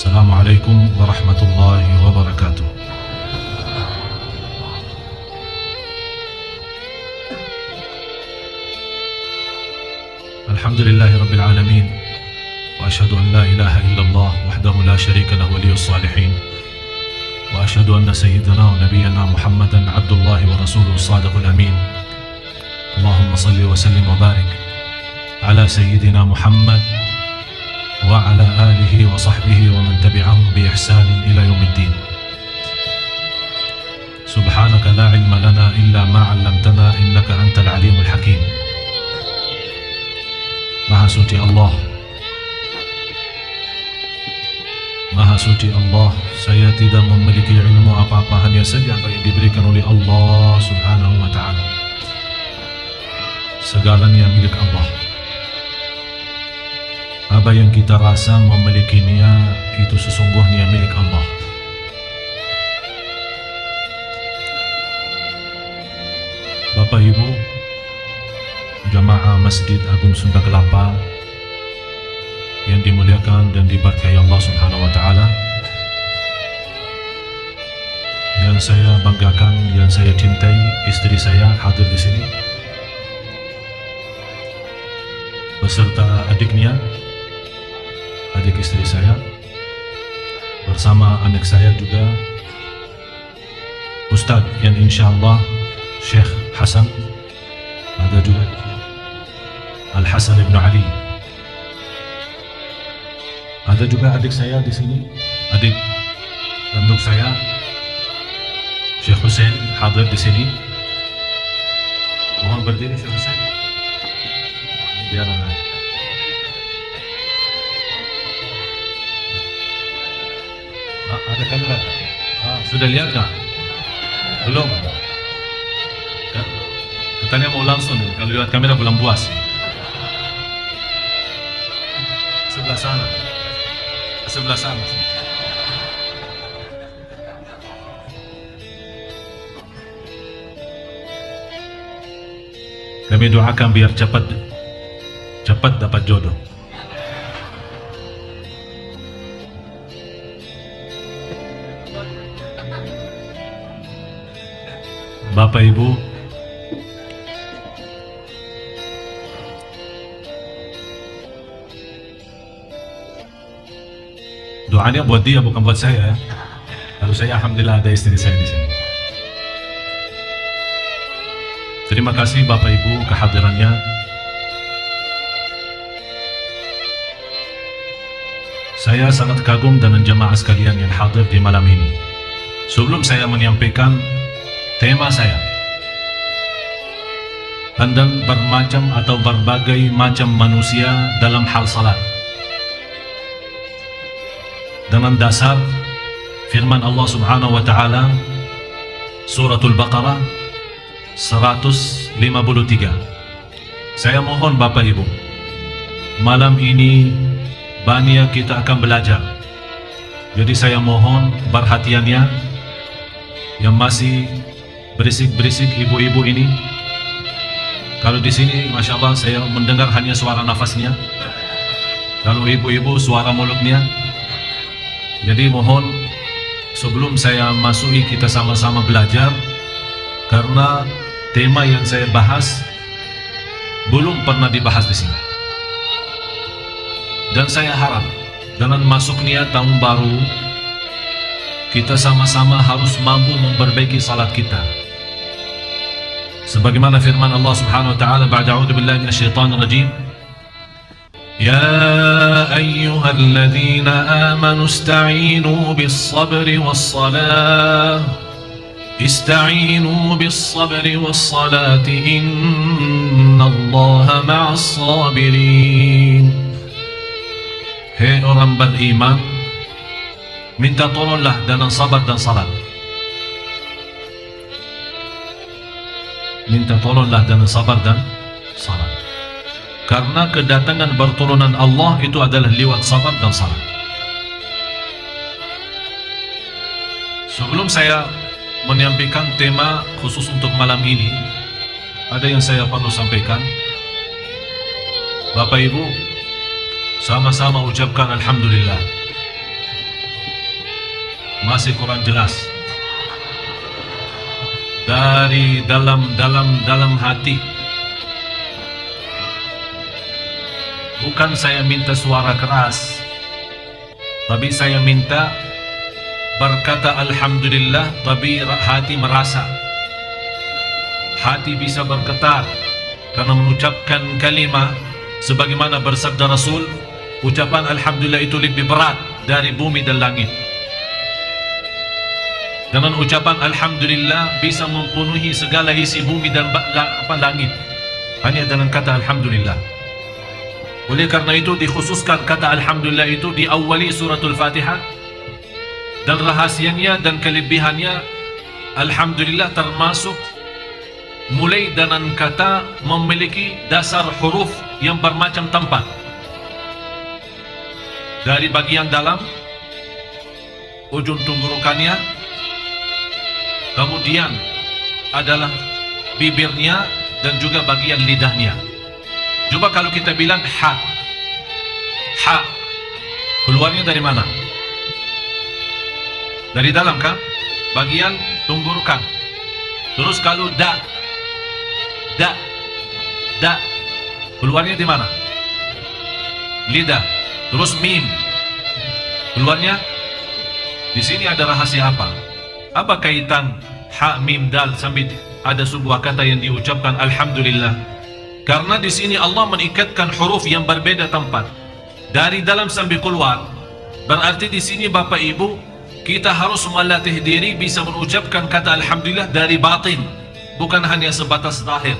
Assalamualaikum warahmatullahi wabarakatuh. Alhamdulillahi rabbil alamin. Wa ashhadu an la ilaha illallah wahdahu la sharika lahu waliyus salihin. Wa ashhadu anna sayyidana wa nabiyyana Muhammadan abdullahi wa rasuluhu sadiqul amin. Allahumma salli wa sallim wa barik ala sayyidina Muhammad wa ala alihi wa sahbihi wa man tabi'ahum bi ihsanin ila yaumiddin. Subhanaka la ilma lana illa ma 'allamtana innaka antal alimul hakim. Maha suci Allah, Maha suci Allah, saya tidak memiliki ilmu apa-apa, hanya saja apa yang diberikan oleh Allah subhanahu wa ta'ala. Segalanya milik Allah. Apa yang kita rasa memilikinya itu sesungguhnya milik Allah. Bapak Ibu jamaah Masjid Agung Sunda Kelapa yang dimuliakan dan diberkahi Allah Subhanahu wa taala, yang saya banggakan, yang saya cintai, istri saya hadir di sini beserta adiknya, adik istri saya, bersama anak saya juga, Ustadz yang insyaallah Syekh Hasan ada juga, Al-Hasan ibn Ali. Ada juga adik saya di sini, adik kandung saya, Syekh Hussein hadir di sini. Mohon berdiri Syekh Hussein. Biar ada kamera. Sudah lihat nggak? Belum. Katanya mau langsung, kalau lihat kamera belum puas. Sebelah sana, sebelah sana. Kami doakan biar cepat dapat jodoh. Bapak Ibu, doanya buat dia, bukan buat saya. Kalau saya alhamdulillah ada istri saya di sini. Terima kasih Bapak Ibu kehadirannya. Saya sangat kagum dengan jemaah sekalian yang hadir di malam ini. Sebelum saya menyampaikan tema saya, pandang bermacam atau berbagai macam manusia dalam hal salat, dengan dasar firman Allah Subhanahu wa taala Suratul Baqarah 153. Saya mohon Bapak Ibu, malam ini banyak kita akan belajar. Jadi saya mohon perhatiannya, yang masih berisik-berisik ibu-ibu ini. Kalau di sini Masya Allah saya mendengar hanya suara nafasnya, kalau ibu-ibu suara mulutnya. Jadi mohon sebelum saya masuki kita sama-sama belajar, karena tema yang saya bahas belum pernah dibahas di sini. Dan saya harap dengan masuknya tahun baru, kita sama-sama harus mampu memperbaiki salat kita. Sebagaimana firman Allah Subhanahu wa taala, ba'da a'udzu billahi minasyaitonir rajim, ya ayyuhalladzina amanu ista'inu bis-sabri was-salah, ista'inu bis-sabri was-salati innallaha ma'as-sabirin. Hei orang beriman, minta tolonglah dengan sabar dan salat. Minta tolonglah dengan sabar dan salat. Karena kedatangan pertolongan Allah itu adalah lewat sabar dan salat. Sebelum saya menyampaikan tema khusus untuk malam ini, ada yang saya perlu sampaikan. Bapak Ibu, sama-sama ucapkan Alhamdulillah. masih kurang jelas. Dari dalam hati. Bukan saya minta suara keras, tapi saya minta berkata alhamdulillah, tapi hati merasa. Hati bisa bergetar karena mengucapkan kalimat sebagaimana bersabda Rasul, ucapan alhamdulillah itu lebih berat dari bumi dan langit. Dengan ucapan alhamdulillah bisa mempenuhi segala isi bumi dan langit, hanya dengan kata alhamdulillah. Oleh karena itu dikhususkan kata alhamdulillah itu diawali suratul Fatihah, dan rahasianya dan kelebihannya alhamdulillah termasuk mulai dengan kata memiliki dasar huruf yang bermacam tempat, dari bagian dalam ujung tenggorokannya, kemudian adalah bibirnya dan juga bagian lidahnya. Coba kalau kita bilang ha, keluarnya dari mana? Dari dalam kan? Bagian tenggorokan. Terus kalau da, keluarnya di mana? Lidah. Terus mim, keluarnya di sini. Ada rahasia apa? Apa kaitan ha, mim, dal sampai ada sebuah kata yang diucapkan alhamdulillah? Karena di sini Allah mengikatkan huruf yang berbeda tempat, dari dalam sampai keluar. Berarti di sini Bapak Ibu, kita harus melatih diri bisa mengucapkan kata alhamdulillah dari batin, bukan hanya sebatas zahir,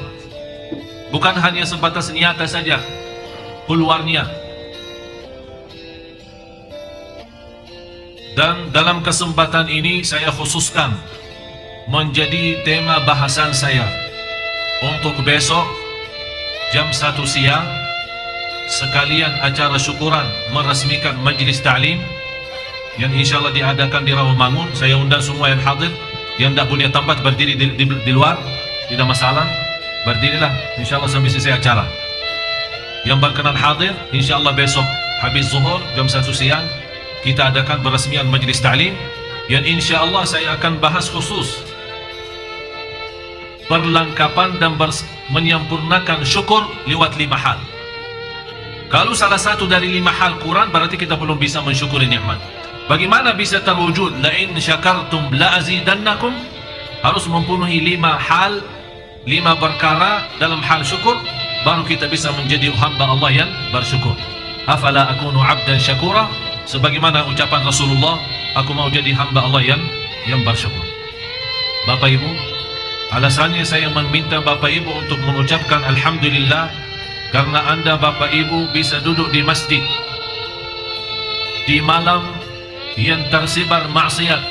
bukan hanya sebatas nyata saja keluarnya. Dan dalam kesempatan ini saya khususkan menjadi tema bahasan saya untuk besok jam 1 siang, sekalian acara syukuran meresmikan majlis ta'lim yang insyaAllah diadakan di Rawamangun. Saya undang semua yang hadir, yang tak punya tempat berdiri di luar, tidak masalah, berdirilah insyaAllah sampai selesai acara. Yang berkenan hadir, insyaAllah besok habis zuhur jam 1 siang kita adakan peresmian majlis ta'lim, yang insyaAllah saya akan bahas khusus perlengkapan dan menyempurnakan syukur lewat 5 hal. Kalau salah satu dari 5 hal kurang, berarti kita belum bisa mensyukuri nikmat. Bagaimana bisa terwujud la in syakartum la azidannakum? Harus mempenuhi 5 hal, 5 perkara dalam hal syukur, baru kita bisa menjadi hamba Allah yang bersyukur. Afala akunu abdan syakura, sebagaimana ucapan Rasulullah, aku mau jadi hamba Allah yang bersyukur. Bapak Ibu, alasannya saya meminta Bapak Ibu untuk mengucapkan alhamdulillah karena Anda Bapak Ibu bisa duduk di masjid di malam yang tersebar maksiat,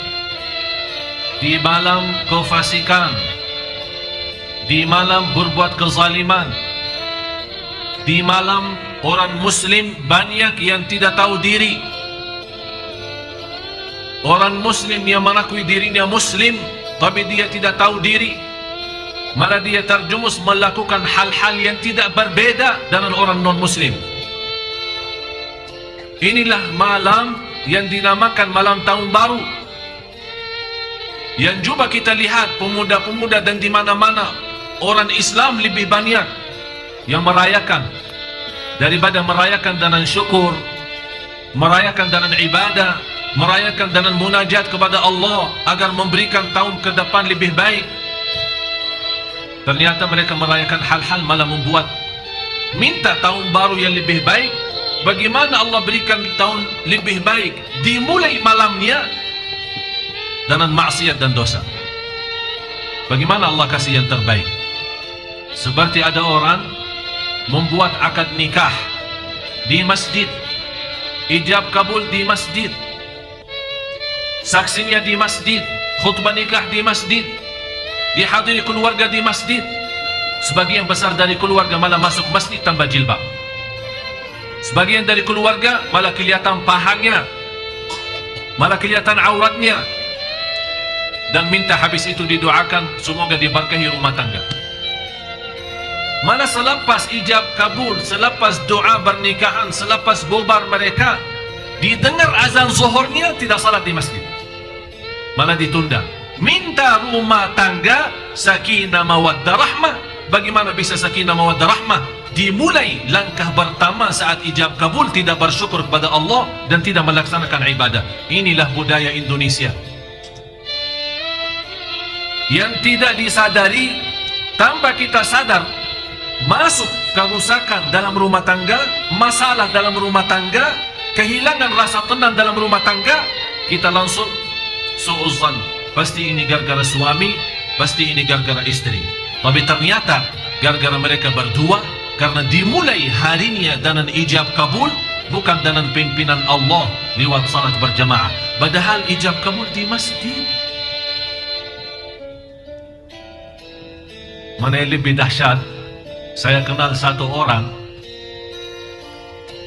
di malam kefasikan, di malam berbuat kezaliman, di malam orang muslim banyak yang tidak tahu diri, orang muslim yang mengakui dirinya muslim tapi dia tidak tahu diri, malah dia terjumus melakukan hal-hal yang tidak berbeda dengan orang non-muslim. Inilah malam yang dinamakan malam tahun baru, yang juga kita lihat pemuda-pemuda dan di mana-mana orang Islam lebih banyak yang merayakan daripada merayakan dengan syukur, merayakan dengan ibadah, merayakan dengan munajat kepada Allah agar memberikan tahun ke depan lebih baik. Ternyata mereka merayakan hal-hal malah membuat minta tahun baru yang lebih baik. Bagaimana Allah berikan tahun lebih baik? Dimulai malamnya dengan maksiat dan dosa. Bagaimana Allah kasih yang terbaik? Seperti ada orang membuat akad nikah di masjid, ijab kabul di masjid, saksinya di masjid, khutbah nikah di masjid, dihadiri keluarga di masjid. Sebagian besar dari keluarga malah masuk masjid tanpa jilbab. Sebagian dari keluarga malah kelihatan pahanya, malah kelihatan auratnya, dan minta habis itu didoakan semoga diberkahi rumah tangga. Mana selepas ijab kabul, selepas doa pernikahan, selepas bubar mereka, didengar azan zuhurnya tidak salat di masjid. malah ditunda. Minta rumah tangga sakinah mawaddah rahmah. Bagaimana bisa sakinah mawaddah rahmah? Dimulai langkah pertama saat ijab kabul tidak bersyukur kepada Allah dan tidak melaksanakan ibadah. Inilah budaya Indonesia yang tidak disadari. Tanpa kita sadar, masuk kerusakan dalam rumah tangga, masalah dalam rumah tangga, kehilangan rasa tenang dalam rumah tangga. Kita langsung suuzan, pasti ini gara-gara suami, pasti ini gara-gara istri. Tapi ternyata gara-gara mereka berdua, karena dimulai harinya dengan ijab kabul, bukan dengan pimpinan Allah lewat salat berjamaah. Padahal ijab kabul di masjid. Mana yang lebih dahsyat, saya kenal satu orang,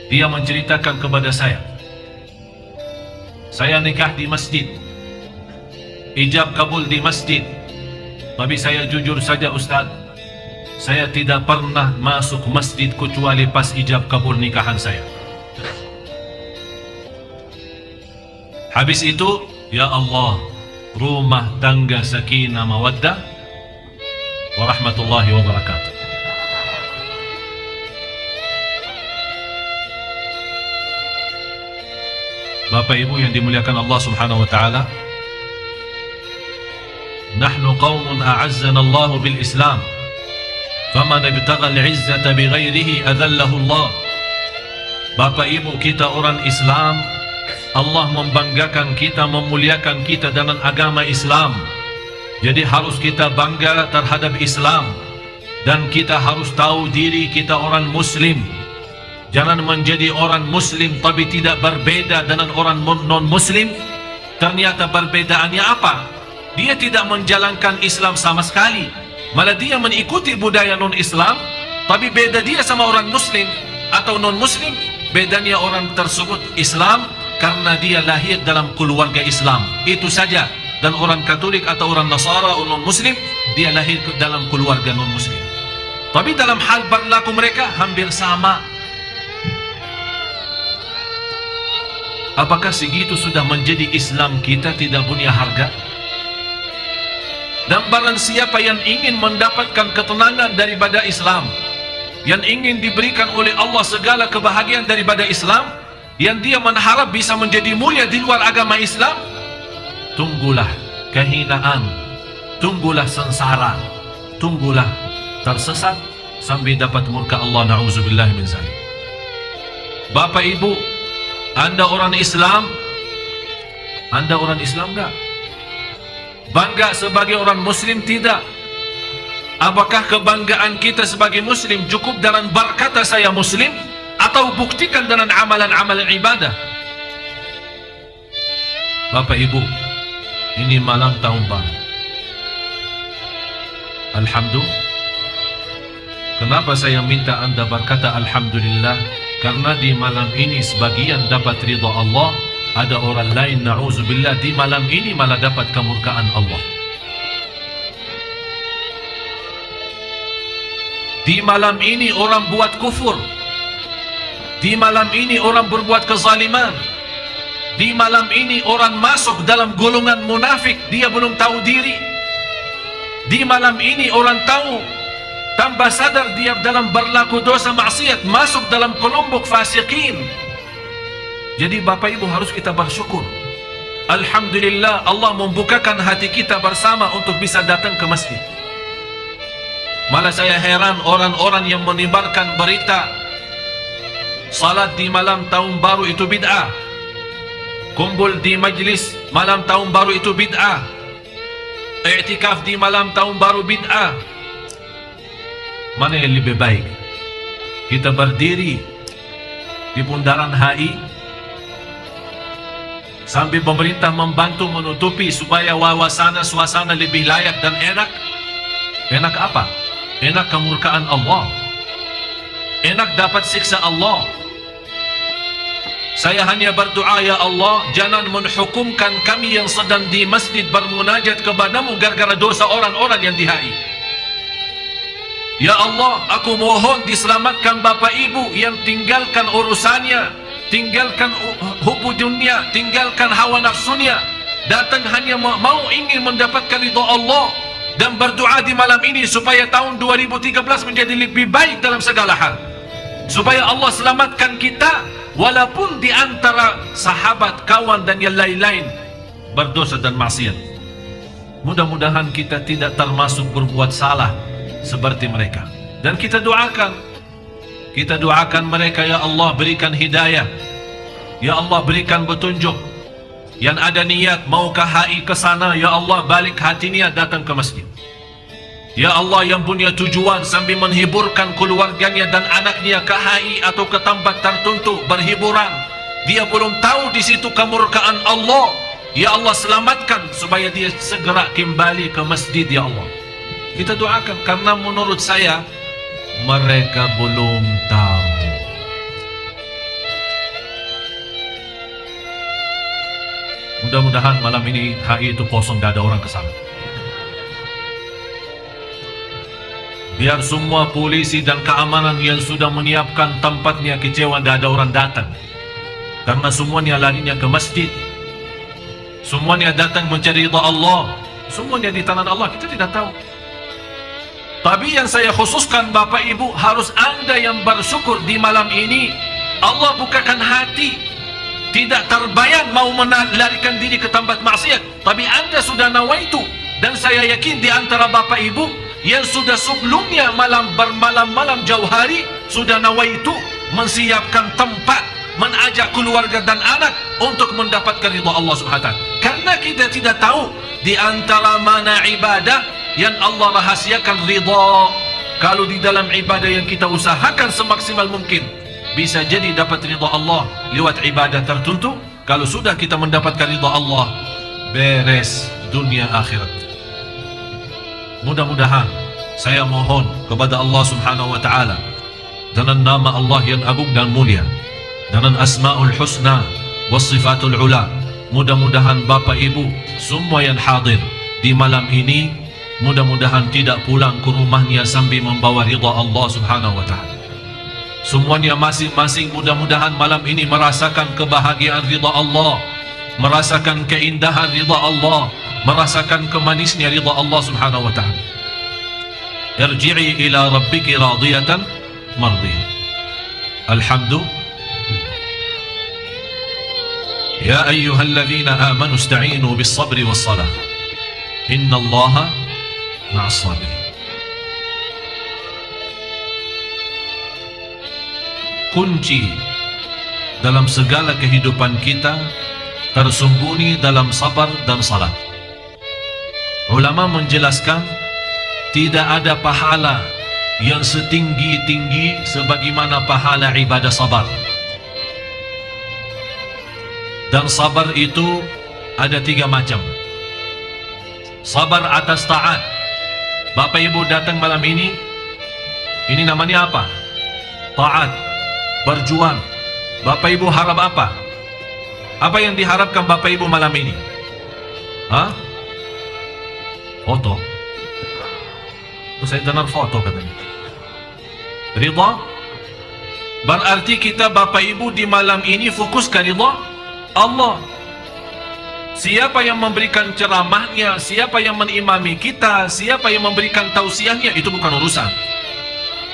dia menceritakan kepada saya nikah di masjid, ijab kabul di masjid. Tapi saya jujur saja Ustaz, saya tidak pernah masuk masjid kecuali pas ijab kabul nikahan saya. Habis itu, ya Allah, rumah tangga sakinah mawaddah warahmatullahi wabarakatuh. Bapak Ibu yang dimuliakan Allah Subhanahu wa taala, nahnu qaumun a'azzana Allah bil Islam, faman ibtagha al-'izzata bighairihi adallahu Allah. Bapak Ibu, kita orang Islam, Allah membanggakan kita, memuliakan kita dengan agama Islam. Jadi harus kita bangga terhadap Islam, dan kita harus tahu diri kita orang Muslim. Jangan menjadi orang Muslim tapi tidak berbeda dengan orang non-Muslim. Ternyata perbedaannya apa? Dia tidak menjalankan Islam sama sekali, malah dia mengikuti budaya non-Islam. Tapi beda dia sama orang Muslim atau non-Muslim, bedanya orang tersebut Islam karena dia lahir dalam keluarga Islam, itu saja. Dan orang Katolik atau orang Nasara atau non-Muslim, dia lahir dalam keluarga non-Muslim. Tapi dalam hal berlaku mereka hampir sama. Apakah segitu sudah menjadi Islam kita tidak punya harga? Dan barang siapa yang ingin mendapatkan ketenangan daripada Islam, yang ingin diberikan oleh Allah segala kebahagiaan daripada Islam, yang dia mengharap bisa menjadi mulia di luar agama Islam, tunggulah kehinaan, tunggulah sengsara, tunggulah tersesat sampai dapat murka Allah. Na'udzubillah min zalik. Bapak Ibu, Anda orang Islam? Anda orang Islam enggak? Bangga sebagai orang Muslim? Tidak. Apakah kebanggaan kita sebagai Muslim cukup dengan berkata saya Muslim, atau buktikan dengan amalan-amalan ibadah? Bapak Ibu, ini malam tahun baru. Alhamdulillah. Kenapa saya minta Anda berkata Alhamdulillah? Karena di malam ini sebagian dapat ridha Allah, ada orang lain na'udzubillah di malam ini malah dapat kemurkaan Allah. Di malam ini orang buat kufur, di malam ini orang berbuat kezaliman, di malam ini orang masuk dalam golongan munafik, dia belum tahu diri. Di malam ini orang tahu, tanpa sadar dia dalam berlaku dosa maksiat, masuk dalam kelompok fasikin. Jadi Bapak Ibu harus kita bersyukur. Alhamdulillah Allah membukakan hati kita bersama untuk bisa datang ke masjid. Malah saya heran orang-orang yang menyebarkan berita salat di malam tahun baru itu bid'ah, kumpul di majlis malam tahun baru itu bid'ah, i'tikaf di malam tahun baru bid'ah. Mana yang lebih baik? Kita berdiri di bundaran HI sambil pemerintah membantu menutupi supaya suasana lebih layak dan enak. Enak apa? Enak kemurkaan Allah, enak dapat siksa Allah. Saya hanya berdoa, ya Allah, jangan menghukumkan kami yang sedang di masjid bermunajat kepadamu gara-gara dosa orang-orang yang di HI. Ya Allah, aku mohon diselamatkan Bapak Ibu yang tinggalkan urusannya, tinggalkan hubu dunia, tinggalkan hawa nafsunya, datang hanya mau ingin mendapatkan ridha Allah dan berdoa di malam ini supaya tahun 2013 menjadi lebih baik dalam segala hal, supaya Allah selamatkan kita walaupun di antara sahabat, kawan dan yang lain-lain berdosa dan maksiat. Mudah-mudahan kita tidak termasuk berbuat salah seperti mereka. Dan kita doakan mereka, ya Allah berikan hidayah, ya Allah berikan petunjuk. Yang ada niat mau ke HI ke sana, ya Allah balik hati niat datang ke masjid. Ya Allah yang punya tujuan sambil menghiburkan keluarganya dan anaknya ke HI atau ke tempat tertentu berhiburan, dia belum tahu di situ kemurkaan Allah, ya Allah selamatkan supaya dia segera kembali ke masjid, ya Allah. Kita doakan, karena menurut saya mereka belum tahu. Mudah-mudahan malam ini HI itu kosong, gak ada orang ke sana. Biar semua polisi dan keamanan yang sudah menyiapkan tempatnya kecewa, gak ada orang datang. Karena semuanya larinya ke masjid, semuanya datang mencari ridha Allah, semuanya di tangan Allah. Kita tidak tahu. Tapi yang saya khususkan Bapak Ibu, harus Anda yang bersyukur di malam ini. Allah bukakan hati, tidak terbayang mau melarikan diri ke tempat maksiat, tapi Anda sudah nawaitu. Dan saya yakin di antara Bapak Ibu yang sudah sebelumnya bermalam-malam jauh hari sudah nawaitu menyiapkan tempat, mengajak keluarga dan anak untuk mendapatkan ridha Allah Subhanahu wa taala. Karena kita tidak tahu di antara mana ibadah yang Allah rahasiakan ridha. Kalau di dalam ibadah yang kita usahakan semaksimal mungkin, bisa jadi dapat ridha Allah lewat ibadah tertentu. Kalau sudah kita mendapatkan ridha Allah, beres dunia akhirat. Mudah-mudahan saya mohon kepada Allah Subhanahu wa taala dengan nama Allah yang agung dan mulia, dengan asmaul husna was sifatul ula, mudah-mudahan Bapak Ibu semua yang hadir di malam ini, mudah-mudahan tidak pulang ke rumahnya sambil membawa ridha Allah Subhanahu wa taala. Semuanya masing-masing mudah-mudahan malam ini merasakan kebahagiaan ridha Allah, merasakan keindahan ridha Allah, merasakan kemanisnya ridha Allah Subhanahu wa taala. Irji'i ila rabbiki radiyatan mardiyah. Alhamdulillah. Ya ayyuhalladzina amanu ista'inu bis sabri was salah. Innallaha ma'as sabirin. Kunci dalam segala kehidupan kita tersembunyi dalam sabar dan salat. Ulama menjelaskan tidak ada pahala yang setinggi-tinggi sebagaimana pahala ibadah sabar. Dan sabar itu ada 3 macam. Sabar atas taat. Bapak Ibu datang malam ini namanya apa? Taat, berjuang. Bapak Ibu harap apa? Apa yang diharapkan Bapak Ibu malam ini? Hah? Foto. Saya dengar foto katanya. Ridha. Berarti kita Bapak Ibu di malam ini fokus ke ridha Allah. Siapa yang memberikan ceramahnya, siapa yang mengimami kita, siapa yang memberikan tausiahnya, itu bukan urusan.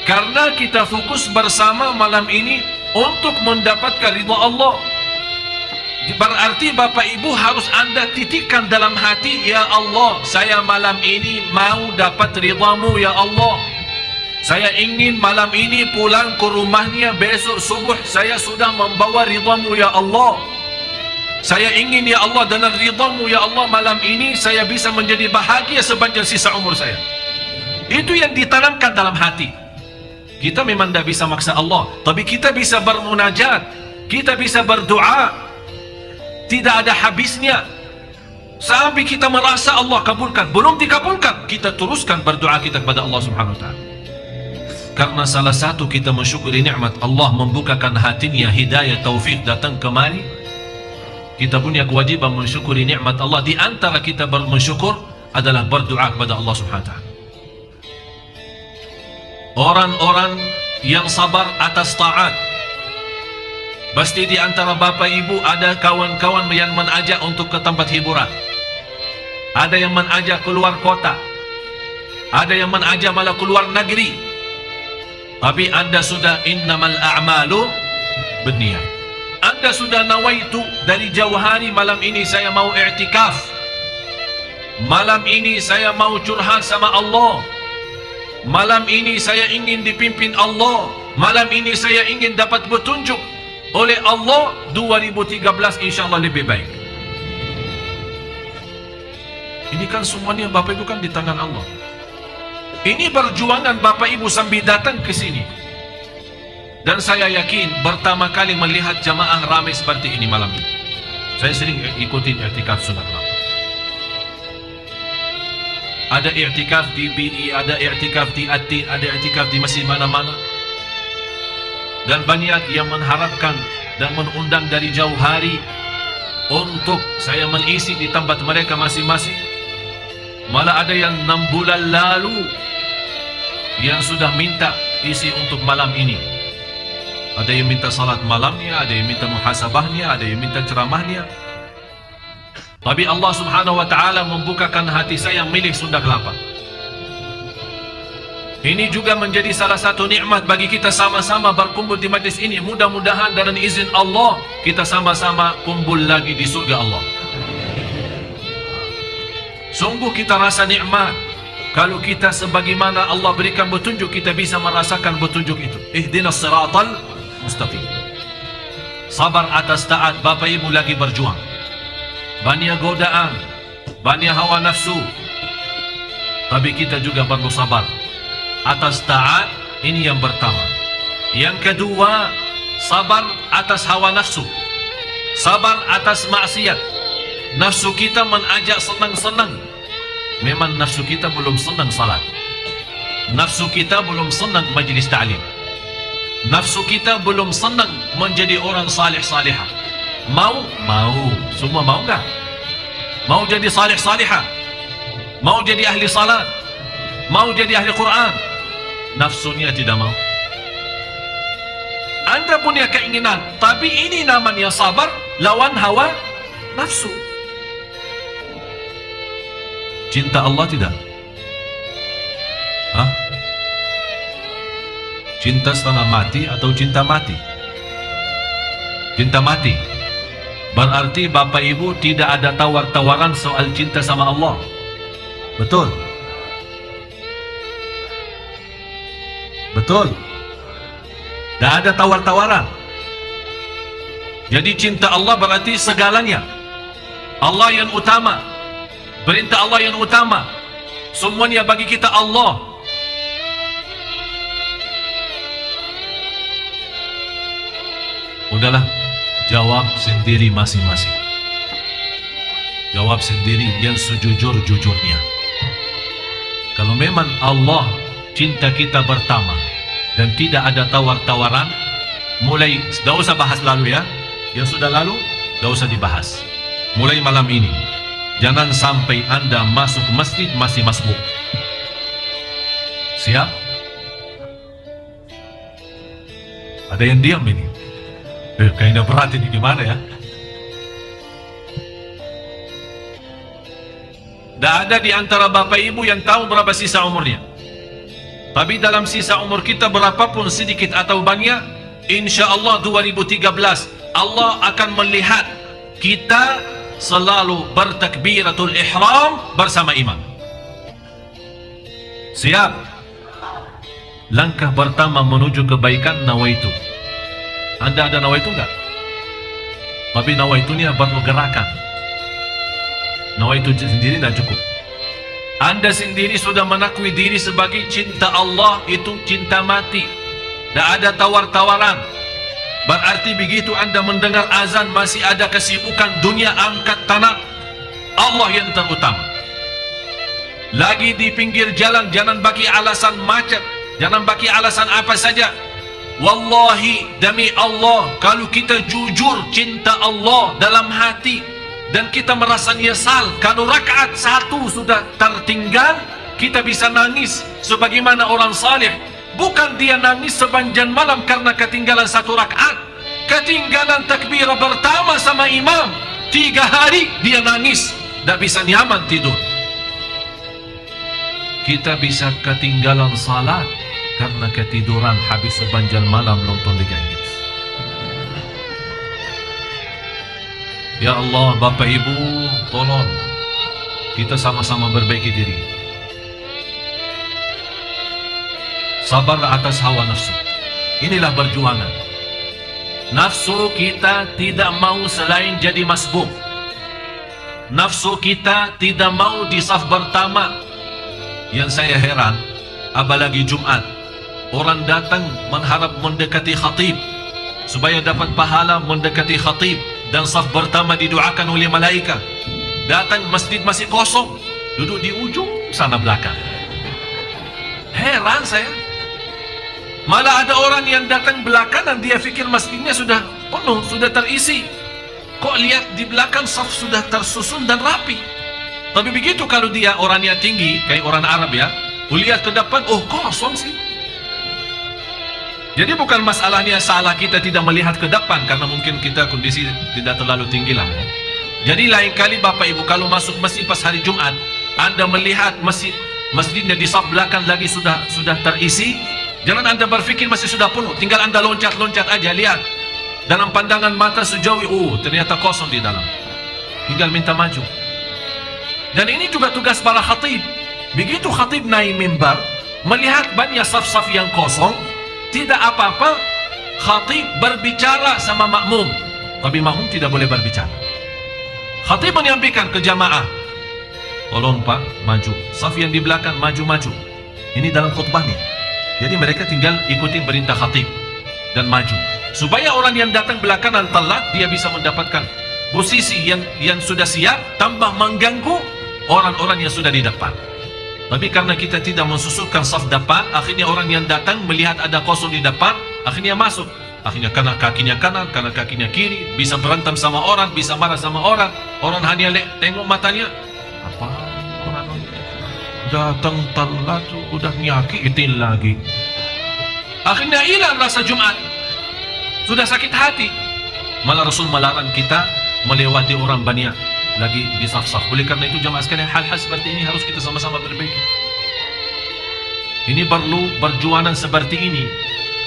Karena kita fokus bersama malam ini untuk mendapatkan ridha Allah. Berarti Bapak Ibu harus Anda titikkan dalam hati, ya Allah, saya malam ini mau dapat ridhamu ya Allah. Saya ingin malam ini pulang ke rumahnya besok subuh saya sudah membawa ridhamu ya Allah. Saya ingin ya Allah dengan ridhamu ya Allah malam ini saya bisa menjadi bahagia sepanjang sisa umur saya. Itu yang ditanamkan dalam hati. Kita memang tidak bisa maksa Allah, tapi kita bisa bermunajat, kita bisa berdoa. Tidak ada habisnya sampai kita merasa Allah kabulkan. Belum dikabulkan, kita teruskan berdoa kita kepada Allah Subhanahu wa taala. Karena salah satu kita mensyukuri nikmat Allah membukakan hatinya, hidayah taufik datang kemari. Kita punya kewajiban mensyukuri nikmat Allah. Di antara kita bersyukur adalah berdoa kepada Allah Subhanahu wa taala. Orang-orang yang sabar atas taat, Pasti di antara bapak ibu ada kawan-kawan yang mengajak untuk ke tempat hiburan. Ada yang mengajak keluar kota. Ada yang mengajak malah keluar negeri. Tapi anda sudah innamal a'malu binniyat. Anda sudah nawaitu dari jauh hari, malam ini saya mau i'tikaf. Malam ini saya mau curhat sama Allah. Malam ini saya ingin dipimpin Allah. Malam ini saya ingin dapat petunjuk oleh Allah. 2013 insyaAllah lebih baik. Ini kan semuanya Bapak Ibu kan di tangan Allah. Ini perjuangan Bapak Ibu sambil datang ke sini. Dan saya yakin pertama kali melihat jamaah ramai seperti ini malam ini. Saya sering ikutin i'tikaf sunat malam. Ada i'tikaf di BI, ada i'tikaf di Atin, ada i'tikaf di masjid mana-mana. Dan banyak yang mengharapkan dan mengundang dari jauh hari untuk saya mengisi di tempat mereka masing-masing. Malah ada yang 6 bulan lalu yang sudah minta isi untuk malam ini. Ada yang minta salat malamnya, ada yang minta muhasabahnya, ada yang minta ceramahnya. Tapi Allah Subhanahu wa taala membukakan hati saya milik Sunda Kelapa. Ini juga menjadi salah satu nikmat bagi kita sama-sama berkumpul di majlis ini. Mudah-mudahan dengan izin Allah kita sama-sama kumpul lagi di surga Allah. Sungguh kita rasa nikmat kalau kita sebagaimana Allah berikan petunjuk, kita bisa merasakan petunjuk itu. Ihdinas siratal mustaqim. Sabar atas taat. Bapak Ibu lagi berjuang. Banyak godaan, banyak hawa nafsu. Tapi kita juga perlu sabar atas taat. Ini yang pertama. Yang kedua, sabar atas hawa nafsu. Sabar atas maksiat. Nafsu kita mengajak senang-senang. Memang nafsu kita belum senang salat. Nafsu kita belum senang majlis ta'lim. Nafsu kita belum senang menjadi orang salih-salihah. Mau? Semua mau enggak? Mau jadi salih-salihah? Mau jadi ahli salat? Mau jadi ahli Quran? Nafsunya tidak mau. Anda punya keinginan, tapi ini namanya sabar lawan hawa nafsu. Cinta Allah tidak? Hah? Cinta setengah mati atau cinta mati? Cinta mati. Berarti Bapak Ibu tidak ada tawar-tawaran soal cinta sama Allah. Betul? Betul? Tidak ada tawar-tawaran. Jadi cinta Allah berarti segalanya. Allah yang utama. Perintah Allah yang utama. Semuanya bagi kita Allah. Udahlah, jawab sendiri masing-masing. Jawab sendiri yang sejujur-jujurnya. Kalau memang Allah cinta kita pertama dan tidak ada tawar-tawaran, mulai, tidak usah bahas lalu ya. Yang sudah lalu, tidak usah dibahas. Mulai malam ini, jangan sampai Anda masuk masjid masih masbuk. Siap? Ada yang diam ini. Kayaknya berat ini, gimana ya? Tidak ada di antara Bapak Ibu yang tahu berapa sisa umurnya. Tapi dalam sisa umur kita berapapun sedikit atau banyak, insya Allah 2013 Allah akan melihat kita selalu bertakbiratul ihram bersama imam. Siap? Langkah pertama menuju kebaikan, nawaitu. Anda ada nawaitu enggak? Tapi nawaitunya baru gerakan. Nawaitu sendiri tidak cukup. Anda sendiri sudah mengakui diri sebagai cinta Allah itu cinta mati. Tidak ada tawar-tawaran. Berarti begitu Anda mendengar azan masih ada kesibukan dunia, angkat tangan. Allah yang terutama. Lagi di pinggir jalan, jangan bagi alasan macet, jangan bagi alasan apa saja. Wallahi, demi Allah, kalau kita jujur cinta Allah dalam hati dan kita merasa nyesal kalau rakaat satu sudah tertinggal, kita bisa nangis sebagaimana orang saleh. Bukan dia nangis sepanjang malam karena ketinggalan satu rakaat. ketinggalan takbirah pertama sama imam, 3 hari dia nangis, tak bisa nyaman tidur. Kita bisa ketinggalan salat karena ketiduran habis sepanjang malam nonton Liga Inggris. Ya Allah, Bapak Ibu, tolong kita sama-sama perbaiki diri. Sabar atas hawa nafsu. Inilah perjuangan. Nafsu kita tidak mau selain jadi masbuk. Nafsu kita tidak mau di saf pertama. Yang saya heran, apalagi Jumat, orang datang mengharap mendekati khatib supaya dapat pahala mendekati khatib, dan saf pertama didoakan oleh malaikat. Datang masjid masih kosong, duduk di ujung sana belakang. Heran saya. Malah ada orang yang datang belakangan, dia fikir masjidnya sudah penuh, sudah terisi. Kok lihat di belakang saf sudah tersusun dan rapi. Tapi begitu kalau dia orangnya tinggi, kayak orang Arab ya, lihat ke depan, oh kosong sih. Jadi bukan masalahnya salah kita tidak melihat ke depan, karena mungkin kita kondisi tidak terlalu tinggi lah. Jadi lain kali Bapak Ibu kalau masuk masjid pas hari Jumat, Anda melihat masjidnya di saf belakang lagi sudah terisi, jangan Anda berpikir masih sudah penuh, tinggal Anda loncat-loncat aja, lihat dalam pandangan mata sejauh, oh ternyata kosong di dalam, tinggal minta maju. Dan ini juga tugas para khatib. Begitu khatib naik mimbar, melihat banyak saf-saf yang kosong, tidak apa-apa, khatib berbicara sama makmum, tapi makmum tidak boleh berbicara. Khatib menyampaikan ke jamaah, tolong Pak, maju. Saf yang di belakang maju-maju. Ini dalam khutbahnya. Jadi mereka tinggal ikuti perintah khatib dan maju. Supaya orang yang datang belakangan telat, dia bisa mendapatkan posisi yang sudah siap, tambah mengganggu orang-orang yang sudah di depan. Tapi karena kita tidak mensusulkan saf depan, akhirnya orang yang datang melihat ada kosong di depan, akhirnya masuk. Akhirnya karena kakinya kanan, karena kakinya kiri, bisa berantem sama orang, bisa marah sama orang. Orang hanya tengok matanya, apa orang datang telat udah nyakitin lagi. Akhirnya hilang rasa Jumat, sudah sakit hati. Malah Rasul melarang kita melewati orang banyak lagi di saf-saf. Oleh karena itu jamaah sekalian, hal-hal seperti ini harus kita sama-sama perbaiki. Ini perlu perjuangan seperti ini.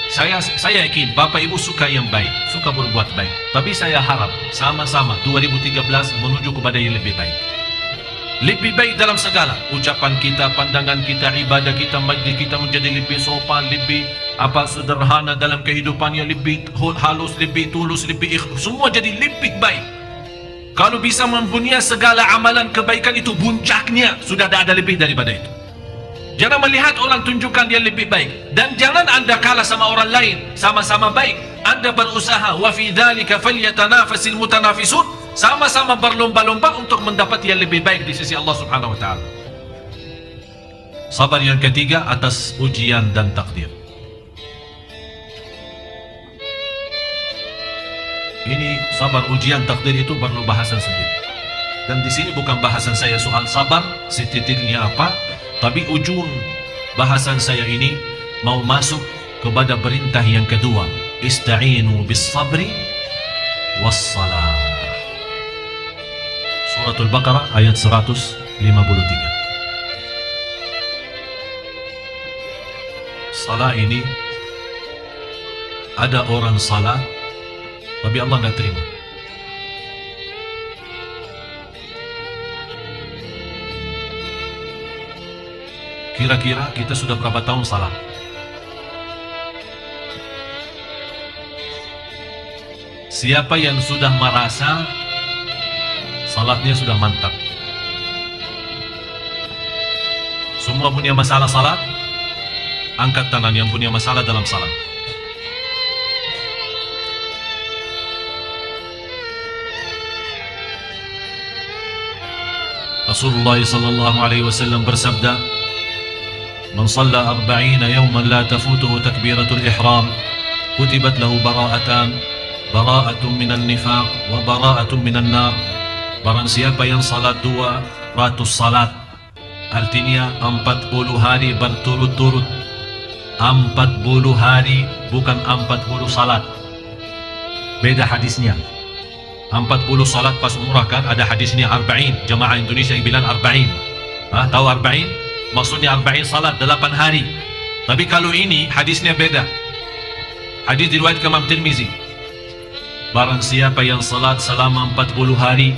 Saya yakin Bapak Ibu suka yang baik, suka berbuat baik. Tapi saya harap sama-sama 2013 menuju kepada yang lebih baik. Lebih baik dalam segala ucapan kita, pandangan kita, ibadah kita, majlis kita menjadi lebih sopan, lebih sederhana dalam kehidupannya, lebih halus, lebih tulus, lebih ikhlas, semua jadi lebih baik. Kalau bisa mempunyai segala amalan kebaikan itu puncaknya, sudah tidak ada lebih daripada itu. Jangan melihat orang tunjukkan dia lebih baik, dan jangan Anda kalah sama orang lain, sama-sama baik. Anda berusaha, wa fi dzalika falyatanafasil mutanafisun, sama-sama berlomba-lomba untuk mendapat yang lebih baik di sisi Allah Subhanahu wa taala. Sabar yang ketiga atas ujian dan takdir. Ini sabar ujian takdir itu perlu bahasan sendiri. Dan di sini bukan bahasan saya soal sabar, titiknya apa, tapi ujung bahasan saya ini mau masuk kepada perintah yang kedua, ista'inu bis sabri was salah. Suratul Baqarah ayat 153. Salah ini, ada orang salah tapi Allah tidak terima. Kira-kira kita sudah berapa tahun salah? Siapa yang sudah merasa salatnya sudah mantap? Semua punya masalah salat? Angkat tangan yang punya masalah dalam salat. Rasulullah sallallahu alaihi wasallam bersabda, "Man shalla 40 yawman la tafutuhu takbiratul ihram, kutibat lahu bara'atun minan nifaq wa bara'atun minan nar." Barang siapa yang salat 200 salat, artinya 40 hari berturut-turut. 40 hari, bukan 40 salat. beda hadisnya. 40 salat pas umrah kan ada hadisnya 40. Jemaah Indonesia yang bilang 40. Tahu 40? Maksudnya 40 salat 8 hari. Tapi kalau ini hadisnya beda. Hadis diriwayatkan Imam Tirmizi. Barang siapa yang salat selama 40 hari,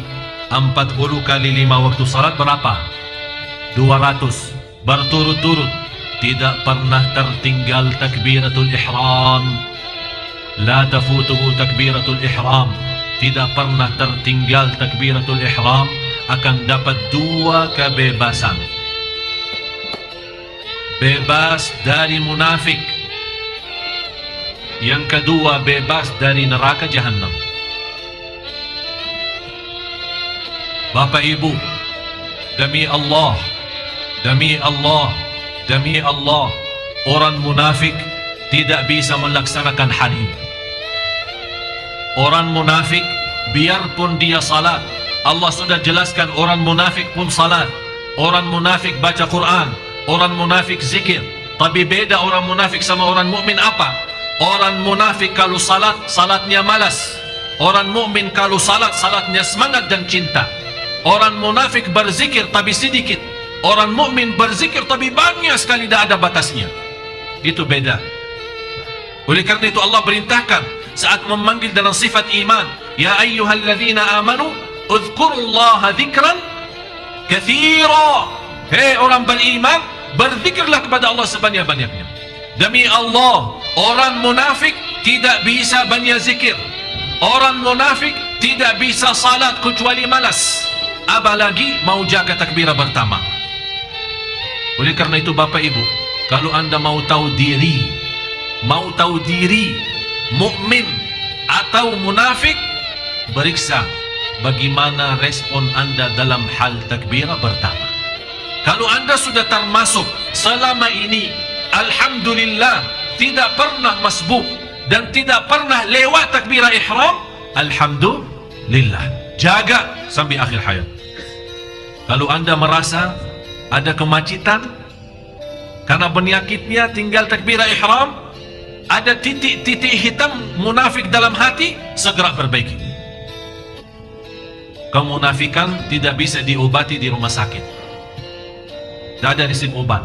40 kali 5 waktu salat berapa? 200 berturut-turut, tidak pernah tertinggal takbiratul ihram. La tafutuhu takbiratul ihram, tidak pernah tertinggal takbiratul ihram, akan dapat 2 kebebasan. Bebas dari munafik, yang kedua bebas dari neraka jahanam. Bapak Ibu, demi Allah, demi Allah, demi Allah, orang munafik tidak bisa melaksanakan hal ini. Orang munafik biarpun dia salat, Allah sudah jelaskan orang munafik pun salat, orang munafik baca Quran, orang munafik zikir. Tapi beda orang munafik sama orang mukmin apa? Orang munafik kalau salat, salatnya malas. Orang mukmin kalau salat, salatnya semangat dan cinta. Orang munafik berzikir tapi sedikit. Orang mukmin berzikir tapi banyak sekali, tidak ada batasnya. Itu beda. Oleh karena itu Allah perintahkan saat memanggil dalam sifat iman, ya ayyuhalladzina amanu udhkurullaha dzikran katsira. Hei orang beriman, berzikirlah kepada Allah sebanyak-banyaknya. Demi Allah, orang munafik tidak bisa banyak zikir. Orang munafik tidak bisa salat kecuali malas, apalagi mau jaga takbirah pertama. Oleh karena itu Bapak Ibu, kalau anda mau tahu diri mukmin atau munafik, periksa bagaimana respon anda dalam hal takbirah pertama. Kalau anda sudah termasuk selama ini, alhamdulillah, tidak pernah masbuk dan tidak pernah lewat takbirah ihram, alhamdulillah, jaga sampai akhir hayat. Kalau anda merasa ada kemacetan karena penyakitnya tinggal takbirah ihram, ada titik-titik hitam munafik dalam hati, segera perbaiki. Kemunafikan tidak bisa diobati di rumah sakit. Tidak ada resep obat.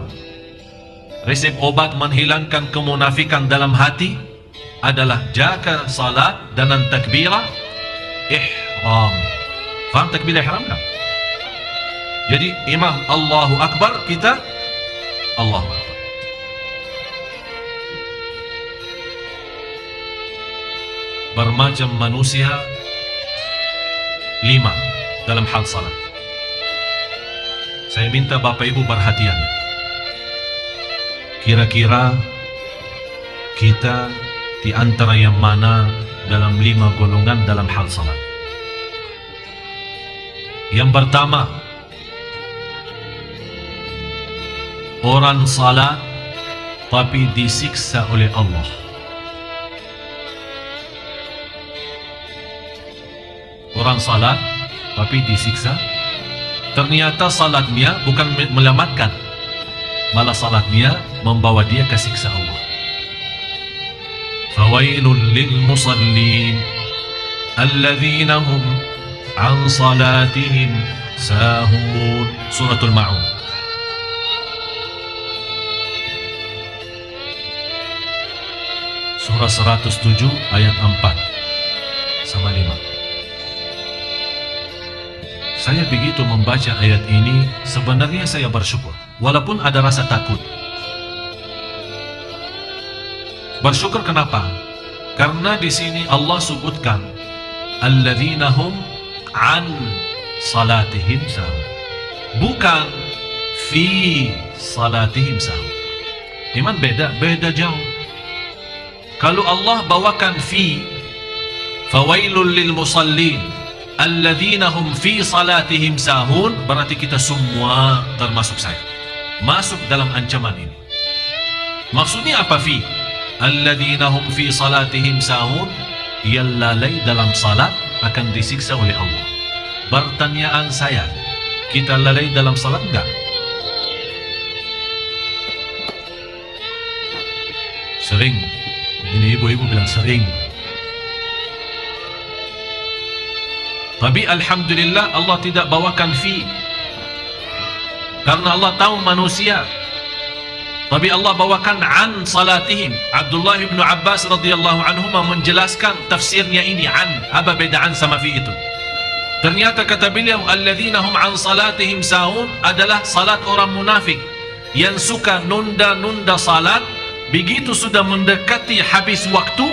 Resep obat menghilangkan kemunafikan dalam hati adalah jaga salat dengan takbirah ihram. Faham takbirah ihram tak? Jadi imam Allahu Akbar, kita Allahu Akbar. Bermacam manusia 5 dalam hal salat. Saya minta Bapak Ibu perhatian. Kira-kira kita di antara yang mana dalam 5 golongan dalam hal salat? Yang pertama, orang salat tapi disiksa oleh Allah. Orang salat tapi disiksa. Ternyata salatnya bukan menyelamatkan, malah salatnya membawa dia ke siksa Allah. Fawailul lil musallin alladzina hum an salatihim sahun. Suratul Ma'un. Surah 107 ayat 4 sama 5. Saya begitu membaca ayat ini, sebenarnya saya bersyukur, walaupun ada rasa takut. Bersyukur kenapa? Karena di sini Allah sebutkan alladzina hum an salatihim sahun, bukan fi salatihim sahun. Iman beda jauh. Kalau Allah bawakan fi, fawailul lil musallin alladzina hum fi salatihim sahun, berarti kita semua termasuk saya masuk dalam ancaman ini. Maksudnya apa fi? Alladzina hum fi salatihim sahun, yang lalai dalam salat akan disiksa oleh Allah. Pertanyaan saya, kita lalai dalam salat enggak? Sering. Ini ibu-ibu bilang sering. Tapi alhamdulillah Allah tidak bawakan fee, karena Allah tahu manusia. Tapi Allah bawakan an salatihim. Abdullah bin Abbas radhiyallahu anhuma menjelaskan tafsirnya ini, an, apa bedaan sama fi itu. Ternyata kata beliau, alladzina hum an salatihim sahun, adalah salat orang munafik yang suka nunda-nunda salat. Begitu sudah mendekati habis waktu,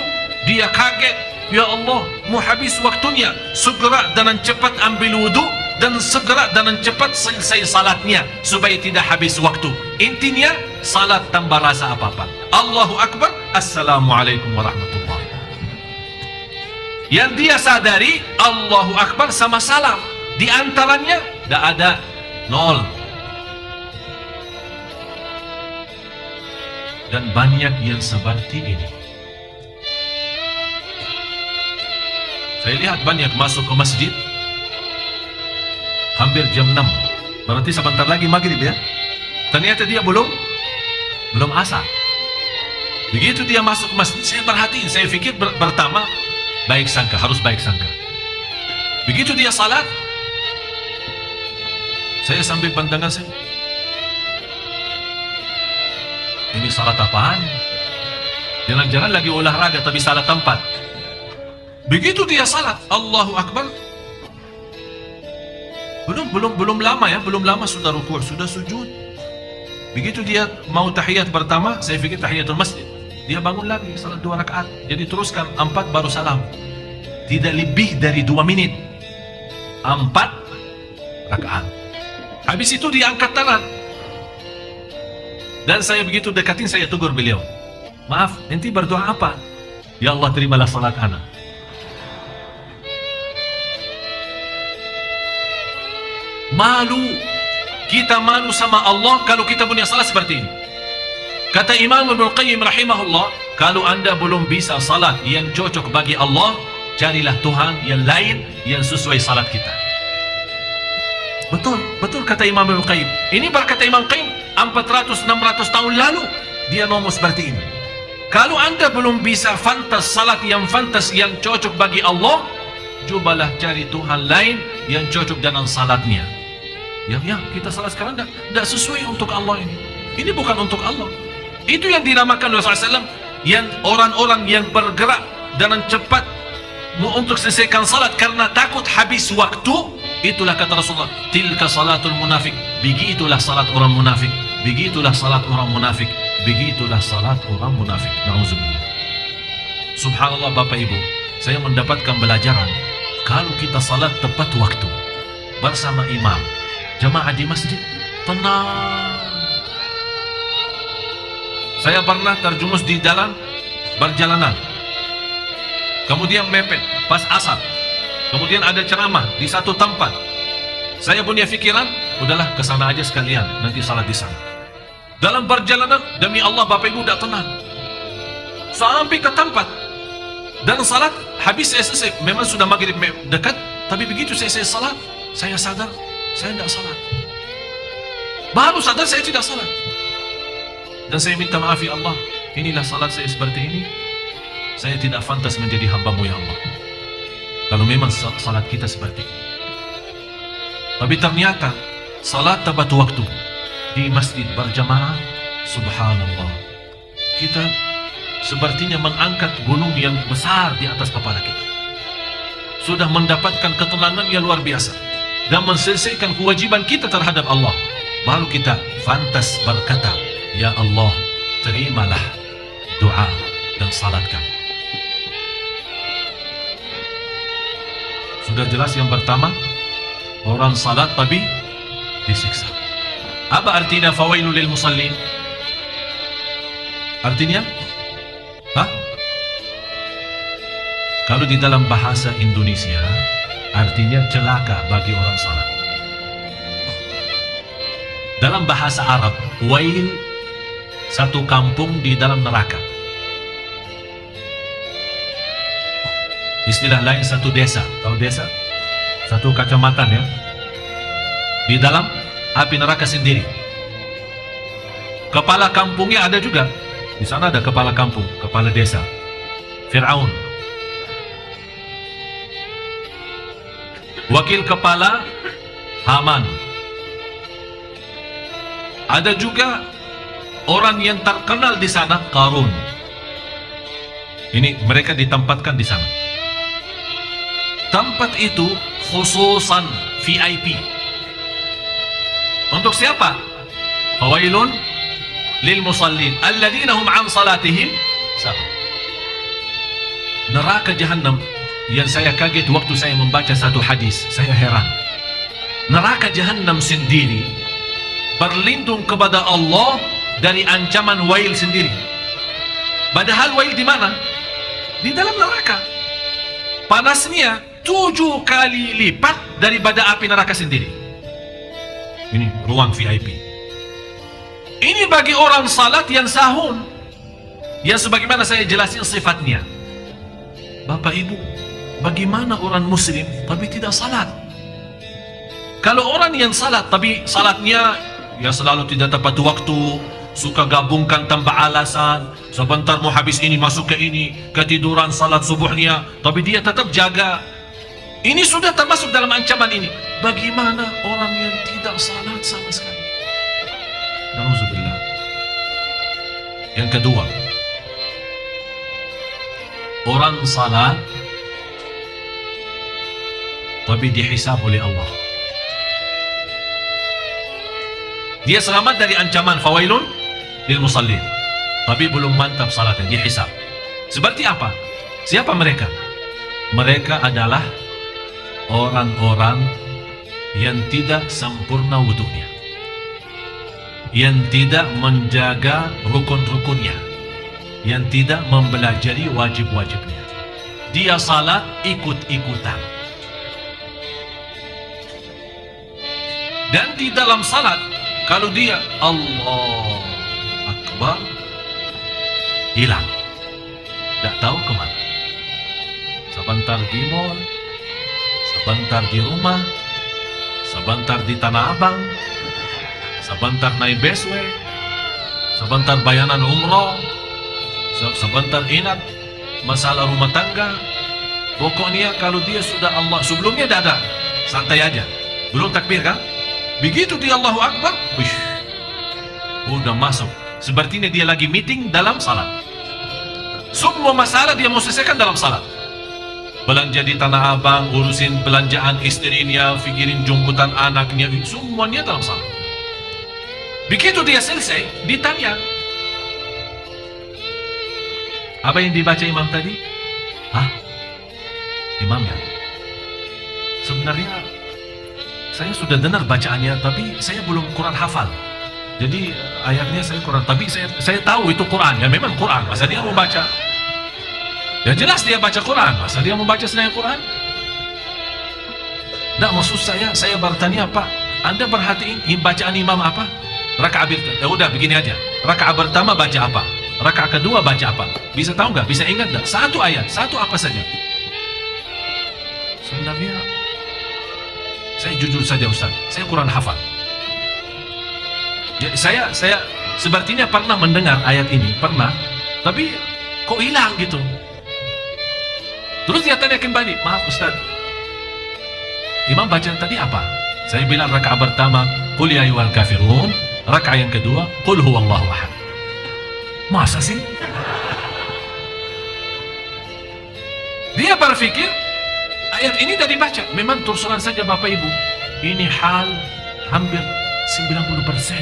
dia kaget, ya Allah, mau habis waktunya, segera dan cepat ambil wudu dan segera dan cepat selesai salatnya supaya tidak habis waktu. Intinya salat tanpa rasa apa-apa. Allahu Akbar, Assalamualaikum warahmatullahi. Yang dia sadari Allahu Akbar sama salam, di antaranya tidak ada, nol. Dan banyak yang seperti ini. Saya lihat banyak masuk ke masjid hampir jam 6, berarti sebentar lagi maghrib ya. Ternyata dia belum asar. Begitu dia masuk ke masjid, saya perhatiin, saya pikir pertama baik sangka, harus baik sangka. Begitu dia salat, saya sambil pandangan saya, ini salat apaan? Jangan-jangan lagi olahraga tapi salah tempat. Begitu dia salat, Allahu Akbar, belum lama ya, belum lama sudah rukuk, sudah sujud. Begitu dia mau tahiyat pertama, saya pikir tahiyatul masjid, dia bangun lagi salat 2 rakaat. Jadi teruskan 4 baru salam. Tidak lebih dari 2 menit, 4 rakaat. Habis itu dia angkat tangan. Dan saya begitu dekatin, saya tegur beliau, maaf, nanti berdoa apa? Ya Allah, terimalah salat anak. Malu, kita malu sama Allah kalau kita punya salat seperti ini. Kata Imam Ibnu Qayyim rahimahullah, kalau anda belum bisa salat yang cocok bagi Allah, carilah Tuhan yang lain yang sesuai salat kita. Betul kata Imam Ibnu Qayyim. Ini berkata Imam Qayyim 400-600 tahun lalu dia ngomong seperti ini. Kalau anda belum bisa fantas salat yang fantas, yang cocok bagi Allah, cobalah cari Tuhan lain yang cocok dengan salatnya. Yang kita salat sekarang tidak sesuai untuk Allah ini. Ini bukan untuk Allah. Itu yang dinamakan Rasulullah SAW, yang orang-orang yang bergerak dengan cepat untuk selesaikan salat karena takut habis waktu. Itulah kata Rasulullah, tilka salatul munafik. Begitulah salat orang munafik. Begitulah salat orang munafik. Begitulah salat orang munafik. Nauzubillah. Subhanallah Bapak Ibu, saya mendapatkan pelajaran, kalau kita salat tepat waktu bersama imam, jamaah di masjid, tenang. Saya pernah terjumus di jalan perjalanan, kemudian mepet pas asar, kemudian ada ceramah di satu tempat. Saya punya pikiran, udahlah ke sana aja sekalian, nanti salat di sana. Dalam perjalanan, demi Allah Bapak Ibu tidak tenang, sampai ke tempat dan salat habis. Saya selesai, memang sudah maghrib dekat, tapi begitu saya salat, saya sadar saya tidak salat. Baru sadar saya tidak salat, dan saya minta maaf ya Allah, inilah salat saya seperti ini, saya tidak pantas menjadi hamba-Mu ya Allah kalau memang salat kita seperti ini. Tapi ternyata salat tepat waktu di masjid berjamaah, subhanallah, kita sepertinya mengangkat gunung yang besar di atas kepala kita. Sudah mendapatkan ketenangan yang luar biasa dan menyelesaikan kewajiban kita terhadap Allah. Baru kita pantas berkata, ya Allah, terimalah doa dan salat kami. Sudah jelas yang pertama, orang salat tapi disiksa. Apa artinya fawailul lil musallin? Artinya? Kalau di dalam bahasa Indonesia, artinya celaka bagi orang salat. Dalam bahasa Arab, wail, satu kampung di dalam neraka. Istilah lain, satu desa. Tahu desa? Satu kecamatan ya, di dalam api neraka sendiri. Kepala kampungnya ada juga. Di sana ada kepala kampung, kepala desa, Fir'aun. wakil kepala Haman. Ada juga orang yang terkenal di sana, Qarun. Ini mereka ditempatkan di sana. Tempat itu khususan VIP. Untuk siapa? Fawailun lil musallin alladzina hum an salatihim sahun. Neraka jahanam yang saya kaget waktu saya membaca satu hadis, saya heran. Neraka jahanam sendiri berlindung kepada Allah dari ancaman wail sendiri. Padahal wail di mana? Di dalam neraka. Panasnya 7 kali lipat daripada api neraka sendiri. Ini ruang VIP. Ini bagi orang salat yang sahun, yang sebagaimana saya jelasin sifatnya. Bapak Ibu, bagaimana orang muslim tapi tidak salat? Kalau orang yang salat tapi salatnya ya selalu tidak tepat waktu, suka gabungkan tanpa alasan, sebentar mau habis ini masuk ke ini, ketiduran salat subuhnya, tapi dia tetap jaga. Ini sudah termasuk dalam ancaman ini. Bagaimana orang yang tidak salat sama sekali? Nauzubillah. Yang kedua, orang salat tapi dihisab oleh Allah. Dia selamat dari ancaman fawailun lil musallin, tapi belum mantap salatnya, dihisab. Seperti apa? Siapa mereka? Mereka adalah orang-orang yang tidak sempurna wudunya, yang tidak menjaga rukun-rukunnya, yang tidak mempelajari wajib-wajibnya. Dia salat ikut-ikutan. Dan di dalam salat, kalau dia Allah Akbar, hilang, tidak tahu kemana. Sebentar di mall, sebentar di rumah, sebentar di Tanah Abang, sebentar naik busway, sebentar bayanan umroh, sebentar ingat masalah rumah tangga. Pokoknya kalau dia sudah Allah, sebelumnya tidak ada, santai aja, belum takbir kan? Begitu dia Allahu Akbar, wish, udah masuk. Sepertinya dia lagi meeting dalam salat. Semua masalah dia mau selesaikan dalam salat. Belanja di Tanah Abang, urusin belanjaan istrinya, fikirin jemputan anaknya, semuanya dalam salat. Begitu dia selesai, ditanya, apa yang dibaca imam tadi? Hah? Imamnya? Sebenarnya saya sudah dengar bacaannya, tapi saya belum Quran hafal. Jadi ayatnya saya Quran, tapi saya tahu itu Quran. Ya memang Quran, masa dia mau baca? Ya jelas dia baca Quran, masa dia mau baca selain Quran? Tidak, maksud saya bertanya, Pak, Anda perhatiin bacaan imam apa? Rakaat pertama, ya udah begini aja. Rakaat pertama baca apa? Rakaat kedua baca apa? Bisa tahu nggak? Bisa ingat nggak? Satu ayat, satu apa saja? Sebenarnya saya jujur saja Ustaz, saya kurang hafal. Ya, saya sepertinya pernah mendengar ayat ini, pernah, tapi kok hilang gitu. Terus dia tanya kembali, maaf Ustaz, imam baca tadi apa? Saya bilang rakaat pertama, qul ya ayyuhal kafirun. Rakaat yang kedua, qul huwallahu ahad. Masa sih? Dia berpikir ayat ini tadi baca. Memang terus terang saja Bapak Ibu, ini hal hampir 90%.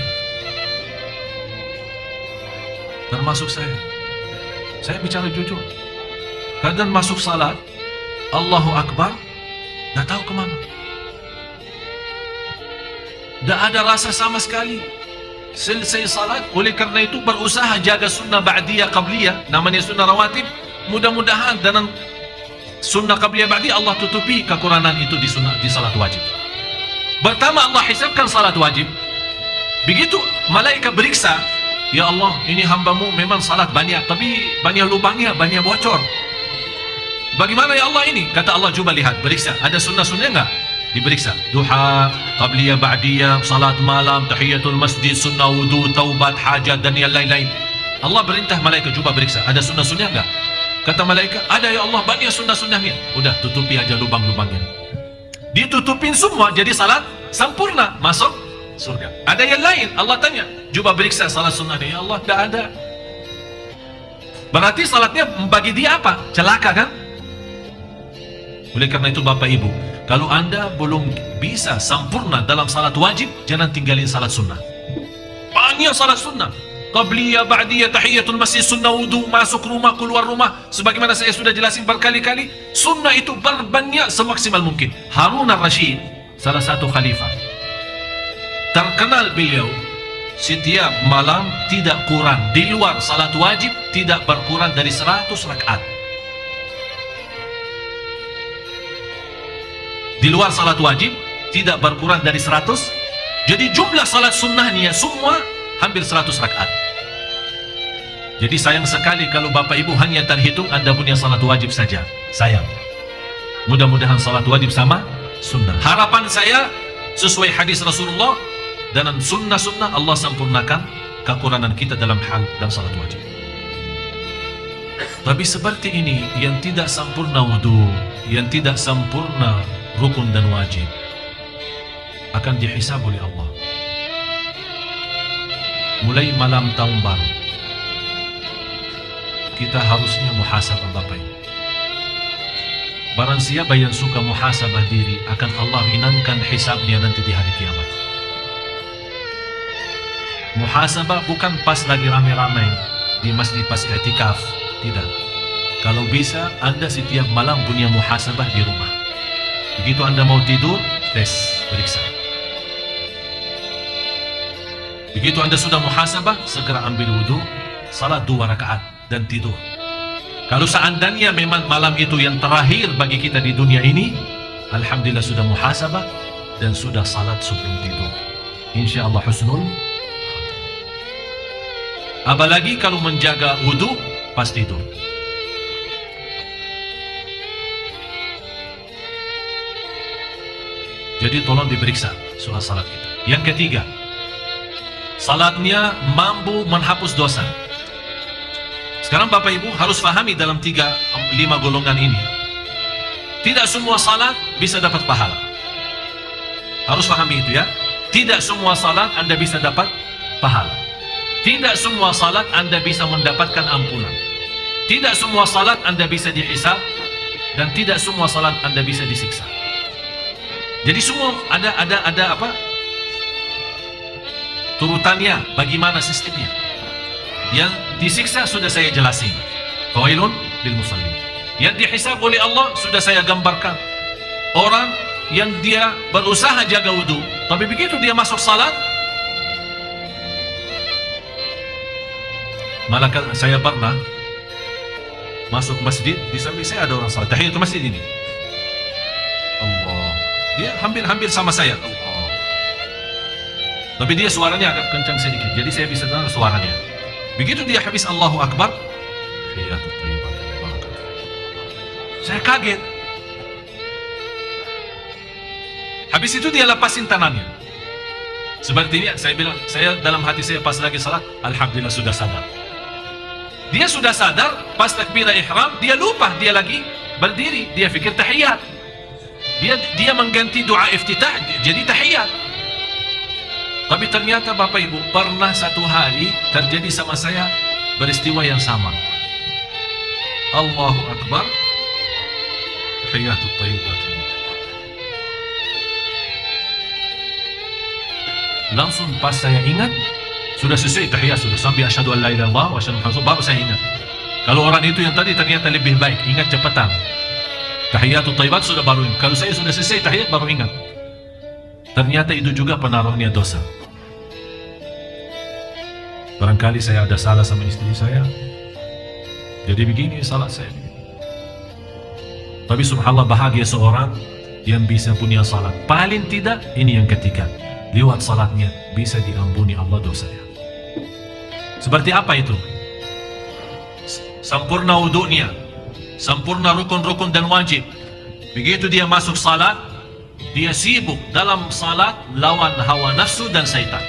Termasuk saya. Saya bicara jujur. Kadang masuk salat, Allahu Akbar, tidak tahu kemana. Tidak ada rasa sama sekali. Selesai salat, oleh karena itu berusaha jaga sunnah ba'diyah qabliyah, namanya sunnah rawatib. Mudah-mudahan dengan sunnah qabliyah ba'diyah Allah tutupi kekurangan itu di salat wajib. Pertama Allah hisabkan salat wajib. Begitu malaikat beriksa, ya Allah, ini hambamu memang salat banyak, tapi banyak lubangnya, banyak bocor. Bagaimana ya Allah ini? Kata Allah, coba lihat, beriksa, ada sunnah-sunnah enggak? Diperiksa, duha, qabliyah, ba'diyah, salat malam, tahiyatul masjid, sunnah wudu, taubat, hajat, dan yang lain-lain. Allah perintah malaikat, coba periksa, ada sunnah-sunnah enggak? Kata malaikat, ada ya Allah, banyak sunnah-sunnahnya. Udah, tutupi aja lubang-lubangnya. ditutupin semua jadi salat sempurna, masuk surga. Ada yang lain, Allah tanya, coba periksa salat sunnah dia, ya Allah tidak ada. Berarti salatnya bagi dia apa? Celaka kan? Oleh karena itu Bapak Ibu, kalau Anda belum bisa sempurna dalam salat wajib, jangan tinggalin salat sunnah. Banyak salat sunnah, qabliyah, ba'diyah, tahiyatul masjid, sunnah wudu, masuk rumah, keluar rumah. Sebagaimana saya sudah jelasin berkali-kali, sunnah itu berbanyak semaksimal mungkin. Harun al-Rashid, salah satu khalifah, terkenal beliau setiap malam tidak kurang, di luar salat wajib tidak berkurang dari 100 rakaat. Di luar salat wajib tidak berkurang dari 100. Jadi jumlah salat sunnahnya semua hampir 100 rakaat. Jadi sayang sekali kalau Bapak Ibu hanya terhitung Anda punya salat wajib saja. Sayang. Mudah-mudahan salat wajib sama sunnah. Harapan saya sesuai hadis Rasulullah, dan sunnah-sunnah Allah sempurnakan kekurangan kita dalam hal dan salat wajib. Tapi seperti ini, yang tidak sempurna wudu, yang tidak sempurna rukun dan wajib, akan dihisab oleh Allah. Mulai malam tahun baru, kita harusnya muhasabah Bapak Ibu. Barang siapa yang suka muhasabah diri, akan Allah ringankan hisabnya nanti di hari kiamat. Muhasabah bukan pas lagi ramai-ramai di masjid pas i'tikaf, tidak. Kalau bisa Anda setiap malam punya muhasabah di rumah. Begitu Anda mau tidur, tes, periksa. Begitu Anda sudah muhasabah, segera ambil wudu, salat 2 rakaat dan tidur. Kalau seandainya memang malam itu yang terakhir bagi kita di dunia ini, alhamdulillah sudah muhasabah dan sudah salat sebelum tidur. Insyaallah husnul. Apalagi kalau menjaga wudu pas tidur. Jadi tolong diperiksa soal salat kita. Yang ketiga, salatnya mampu menghapus dosa. Sekarang Bapak Ibu harus pahami dalam 5 golongan ini, tidak semua salat bisa dapat pahala. Harus pahami itu ya. Tidak semua salat Anda bisa dapat pahala. Tidak semua salat Anda bisa mendapatkan ampunan. Tidak semua salat Anda bisa dihisab, dan tidak semua salat Anda bisa disiksa. Jadi semua ada apa? Turutannya, bagaimana sistemnya. Yang disiksa sudah saya jelasin. Fawailun lil musallin. Yang dihisab oleh Allah sudah saya gambarkan. Orang yang dia berusaha jaga wudu, tapi begitu dia masuk salat, malah saya pernah masuk masjid, di samping saya ada orang salat tahiyatul masjid ini. Allah, dia hampir sama saya. Allah. Tapi dia suaranya agak kencang sedikit, jadi saya bisa dengar suaranya. Begitu dia habis Allahu Akbar, saya kaget. Habis itu dia lepasin tangannya. Sepertinya saya bilang, saya dalam hati saya pas lagi salat, alhamdulillah sudah sadar. Dia sudah sadar, pas takbirah ihram, dia lupa, dia lagi berdiri, dia fikir tahiyat. Dia mengganti doa iftitah jadi tahiyat. Tapi ternyata Bapak Ibu, pernah satu hari terjadi sama saya peristiwa yang sama. Allahu Akbar, tahiyatut thayyibat. Langsung pas saya ingat, sudah selesai tahiyat, sudah sampai asyhadu an la ilaha illallah wa asyhadu anna Muhammadan, baru saya ingat. Kalau orang itu yang tadi ternyata lebih baik, ingat cepatan. Tahiyatut thayyibat sudah baru ingat. Kalau saya sudah selesai tahiyat baru ingat. Ternyata itu juga penaruhnya dosa. Barangkali saya ada salah sama istri saya, jadi begini salat saya. Tapi subhanallah, bahagia seorang yang bisa punya salat. Paling tidak ini yang ketiga, lewat salatnya bisa diampuni Allah dosanya. Seperti apa itu? Sempurna wudunya, sempurna rukun-rukun dan wajib. Begitu dia masuk salat, dia sibuk dalam salat lawan hawa nafsu dan syaitan.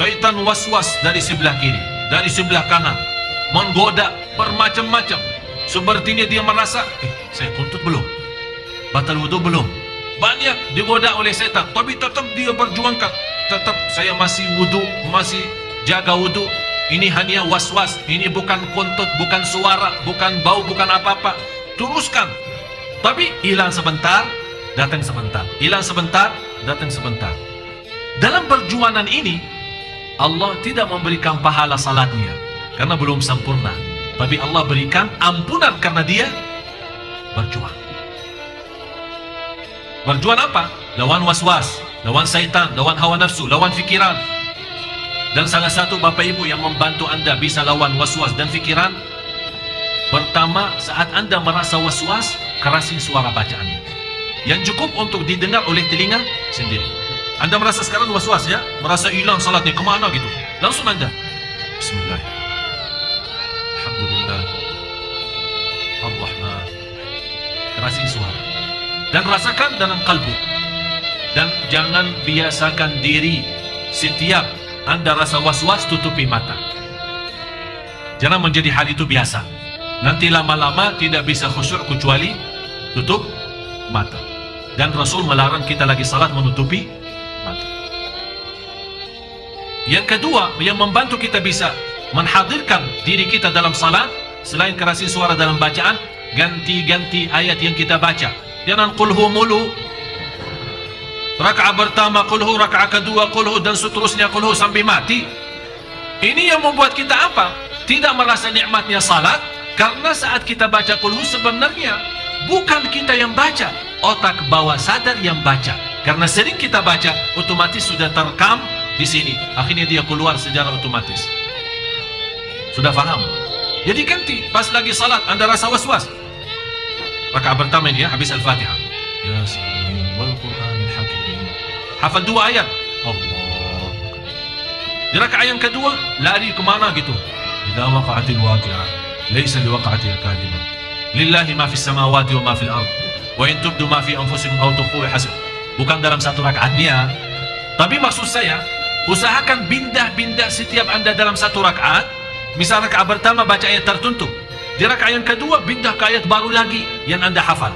Syaitan was-was dari sebelah kiri, dari sebelah kanan, menggoda bermacam-macam. Sepertinya dia merasa, saya kuntut belum? Batal wudu belum. Banyak digoda oleh setan, tapi tetap dia berjuangkan. Tetap saya masih wudu, masih jaga wudu. Ini hanya was-was, ini bukan kontut, bukan suara, bukan bau, bukan apa-apa. Teruskan. Tapi hilang sebentar, datang sebentar. Hilang sebentar, datang sebentar. Dalam perjuangan ini, Allah tidak memberikan pahala salatnya karena belum sempurna. Tapi Allah berikan ampunan karena dia berjuang. Berjuang apa? Lawan was-was, lawan syaitan, lawan hawa nafsu, lawan fikiran. Dan salah satu Bapak Ibu yang membantu Anda bisa lawan was-was dan fikiran, pertama, saat Anda merasa was-was, kerasin suara bacaannya yang cukup untuk didengar oleh telinga sendiri. Anda merasa sekarang was-was ya, merasa hilang salatnya, kemana gitu, langsung Anda Bismillah, Alhamdulillah, Ar-Rahman, kerasin suara dan rasakan dalam kalbu. Dan jangan biasakan diri setiap Anda rasa was-was tutupi mata. Jangan menjadi hal itu biasa. Nanti lama-lama tidak bisa khusyuk kecuali tutup mata. Dan Rasul melarang kita lagi salat menutupi mata. Yang kedua, yang membantu kita bisa menghadirkan diri kita dalam salat, selain kerasin suara dalam bacaan, ganti-ganti ayat yang kita baca. Jangan qulhu mulu. Rakaat pertama qulhu, rakaat kedua qulhu, dan seterusnya qulhu sampai mati. Ini yang membuat kita apa? Tidak merasa nikmatnya salat, karena saat kita baca qulhu sebenarnya bukan kita yang baca, otak bawah sadar yang baca. Karena sering kita baca, otomatis sudah terekam di sini. Akhirnya dia keluar secara otomatis. Sudah paham? Jadi ganti, pas lagi salat Anda rasa was-was. Rakaat pertama ini ya, habis Al-Fatihah. Yasin wal Qur'anil Hakim. Hafal 2 ayat. Allah. Di rakaat yang kedua, lari kemana gitu. Idza waqa'atil waqi'ah, laysa liwaqa'atiha kadhibah. Lillahi ma fis samawati wa ma fil ard. Wa in tubdu ma fi anfusikum aw tukhfuhu hasib. Bukan dalam satu rakaatnya. Tapi maksud saya, usahakan pindah-pindah setiap Anda dalam satu rakaat. Misal rakaat pertama baca ayat tertentu. Di rakaat yang kedua pindah ke ayat baru lagi yang Anda hafal.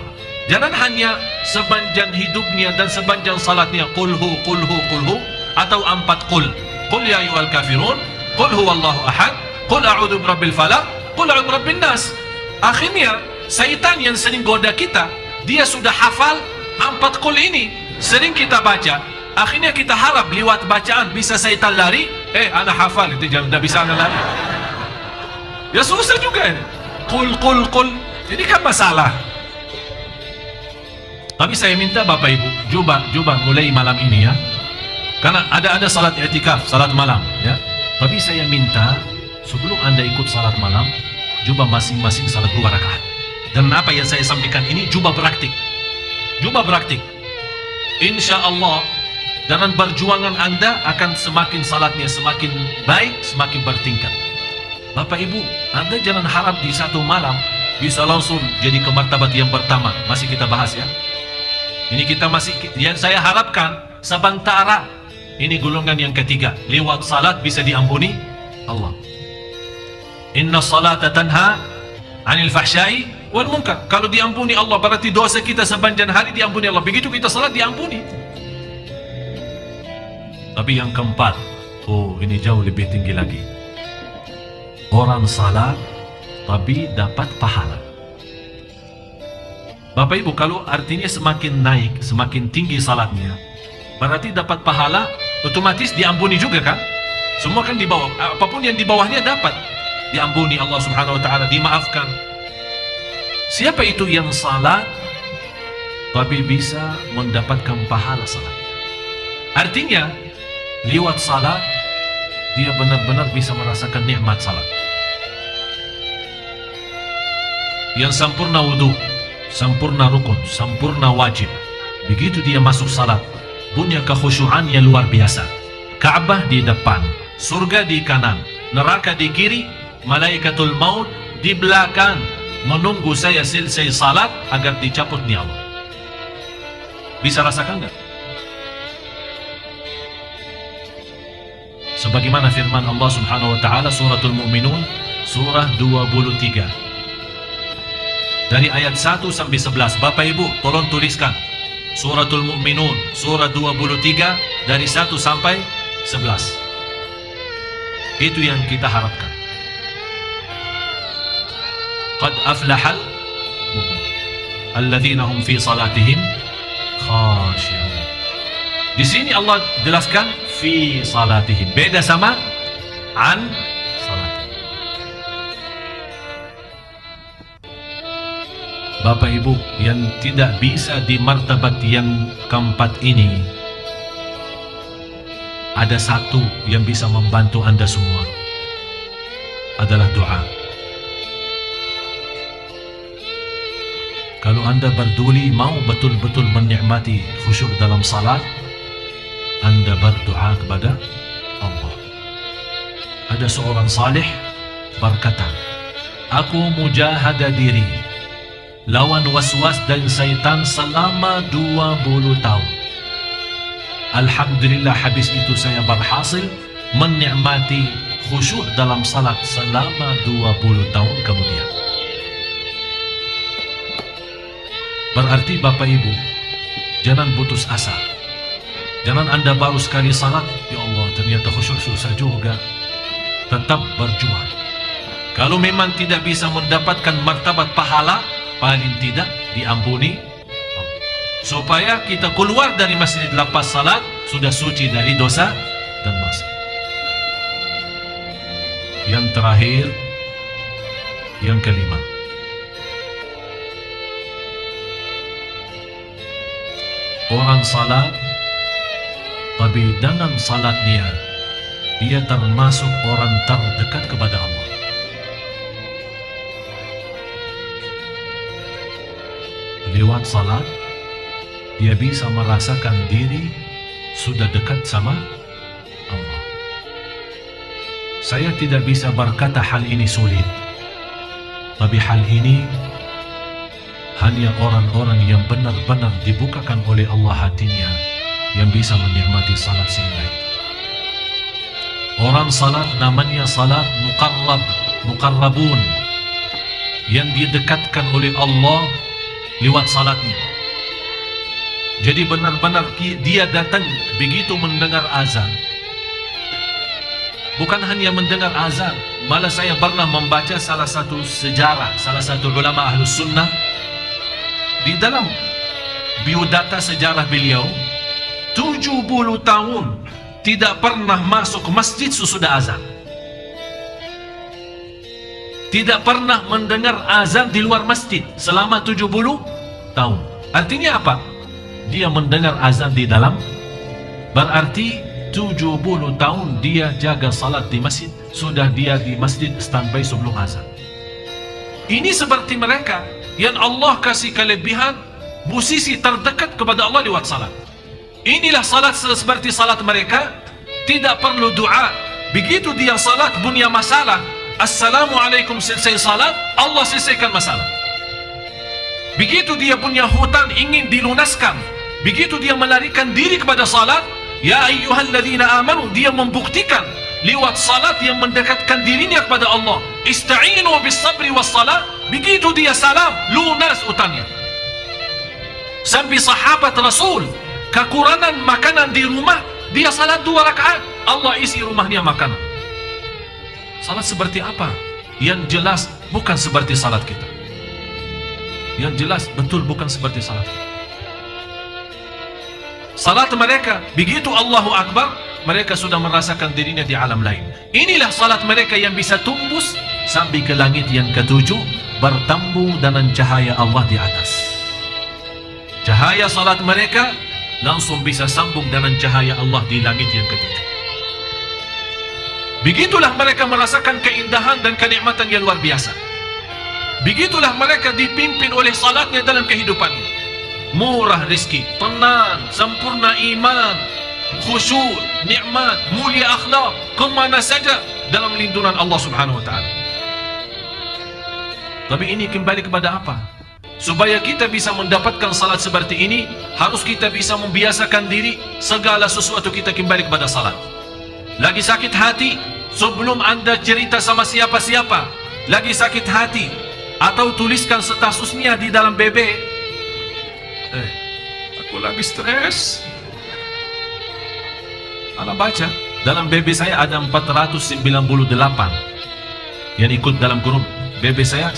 Jangan hanya sepanjang hidupnya dan sepanjang salatnya qulhu qulhu qulhu atau 4 qul. Qul ya ayyuhal kafirun, qul huwallahu ahad, qul a'udzu birabbil falaq, qul a'udzu birabbin nas. Akhirnya syaitan yang sering goda kita, dia sudah hafal 4 qul ini, sering kita baca. Akhirnya kita harap lewat bacaan bisa syaitan lari. Ana hafal itu jangan bisa ana lari. Ya susah juga ini. Qul. Jadi kan masalah. Tapi saya minta Bapak Ibu, coba mulai malam ini ya. Karena ada salat i'tikaf, salat malam ya. Tapi saya minta sebelum Anda ikut salat malam, coba masing-masing salat 2 rakaat. Dan apa yang saya sampaikan ini coba praktik. Insya Allah dengan perjuangan Anda akan semakin salatnya semakin baik, semakin bertingkat. Bapak Ibu, Anda jangan harap di satu malam bisa langsung jadi ke martabat yang pertama. Masih kita bahas ya. Ini kita masih, yang saya harapkan sementara ini golongan yang ketiga. Lewat salat bisa diampuni Allah. Inna salata tanha anil fahsyai wal munkar. Kalau diampuni Allah berarti dosa kita sepanjang hari diampuni Allah. Begitu kita salat diampuni. Tapi yang keempat, ini jauh lebih tinggi lagi. Orang salat tapi dapat pahala. Bapak Ibu, kalau artinya semakin naik, semakin tinggi salatnya, berarti dapat pahala, otomatis diampuni juga kan? Semua kan di bawah, apapun yang di bawahnya dapat diampuni Allah Subhanahu wa taala, dimaafkan. Siapa itu yang salat tapi bisa mendapatkan pahala salat? Artinya lewat salat dia benar-benar bisa merasakan nikmat salat. Yang sempurna wudu, sempurna rukun, sempurna wajib. Begitu dia masuk salat, punya kekhusyuannya luar biasa. Ka'bah di depan, surga di kanan, neraka di kiri, malaikatul maut di belakang, menunggu saya selesai salat agar dicabut nyawa. Bisa rasakan nggak? Sebagaimana firman Allah Subhanahu wa taala suratul Mu'minun surah 23. Dari ayat 1 sampai 11. Bapak Ibu tolong tuliskan Suratul Mu'minun surah 23 dari 1 sampai 11. Itu yang kita harapkan. Qad aflahal mu'min alladzina hum fi salatihim khashi'un. Di sini Allah jelaskan fi salatihim, beda sama an salatihim. Bapak Ibu yang tidak bisa di martabat yang keempat ini, ada satu yang bisa membantu Anda semua, adalah doa. Kalau Anda berduli mau betul-betul menikmati khusyuk dalam salat, Anda berdoa kepada Allah. Ada seorang salih berkata, aku mujahadah diri lawan waswas dan syaitan selama 20 tahun. Alhamdulillah habis itu saya berhasil menikmati khusyuk dalam salat selama 20 tahun kemudian. Berarti Bapak Ibu jangan putus asa. Jangan Anda baru sekali salat, ya Allah ternyata khusyuk susah juga. Tetap berjuang. Kalau memang tidak bisa mendapatkan martabat pahala, paling tidak diampuni, supaya kita keluar dari masjid lepas salat sudah suci dari dosa dan maksiat. Yang terakhir, yang kelima, orang salat tapi dengan salatnya dia termasuk orang terdekat kepada Allah. Lewat salat dia bisa merasakan diri sudah dekat sama Allah. Saya tidak bisa berkata hal ini sulit, tapi hal ini hanya orang-orang yang benar-benar dibukakan oleh Allah hatinya yang bisa menikmati salat sehingga itu. Orang salat namanya salat muqarrabun, yang didekatkan oleh Allah lewat salatnya. Jadi benar-benar dia datang begitu mendengar azan. Bukan hanya mendengar azan, malah saya pernah membaca salah satu sejarah, salah satu ulama Ahlus Sunnah. Di dalam biodata sejarah beliau, 70 tahun tidak pernah masuk masjid sesudah azan. Tidak pernah mendengar azan di luar masjid selama 70 tahun. Artinya apa? Dia mendengar azan di dalam, berarti 70 tahun dia jaga salat di masjid, sudah dia di masjid standby sebelum azan. Ini seperti mereka yang Allah kasih kelebihan posisi terdekat kepada Allah lewat salat. Inilah salat seperti salat mereka, tidak perlu doa. Begitu dia salat punya masalah, Assalamualaikum, selesai salat, Allah selesaikan masalah. Begitu dia punya hutang ingin dilunaskan, begitu dia melarikan diri kepada salat, ya ayyuhalladzina amanu, dia membuktikan lewat salat yang mendekatkan dirinya kepada Allah. Ista'inu bis sabri was salat, begitu dia salam, lunas utangnya. Sampai sahabat Rasul kekurangan makanan di rumah, dia salat 2 rakaat, Allah isi rumahnya makanan. Salat seperti apa? Yang jelas bukan seperti salat kita. Yang jelas betul bukan seperti salat kita. Salat mereka, begitu Allahu Akbar, mereka sudah merasakan dirinya di alam lain. Inilah salat mereka yang bisa tembus sampai ke langit yang ke-7, bertemu dengan cahaya Allah di atas. Cahaya salat mereka langsung bisa sambung dengan cahaya Allah di langit yang ke-7. Begitulah mereka merasakan keindahan dan kenikmatan yang luar biasa. Begitulah mereka dipimpin oleh salatnya dalam kehidupannya. Murah rezeki, tenang, sempurna iman, khusyuk, nikmat, mulia akhlak, kemana saja dalam lindungan Allah Subhanahu wa ta'ala. Tapi ini kembali kepada apa? Supaya kita bisa mendapatkan salat seperti ini, harus kita bisa membiasakan diri segala sesuatu kita kembali kepada salat. Lagi sakit hati, sebelum Anda cerita sama siapa-siapa, lagi sakit hati, Atau tuliskan statusnya di dalam BB. Aku lagi stres. Anak baca, dalam BB saya ada 498 yang ikut dalam grup BB saya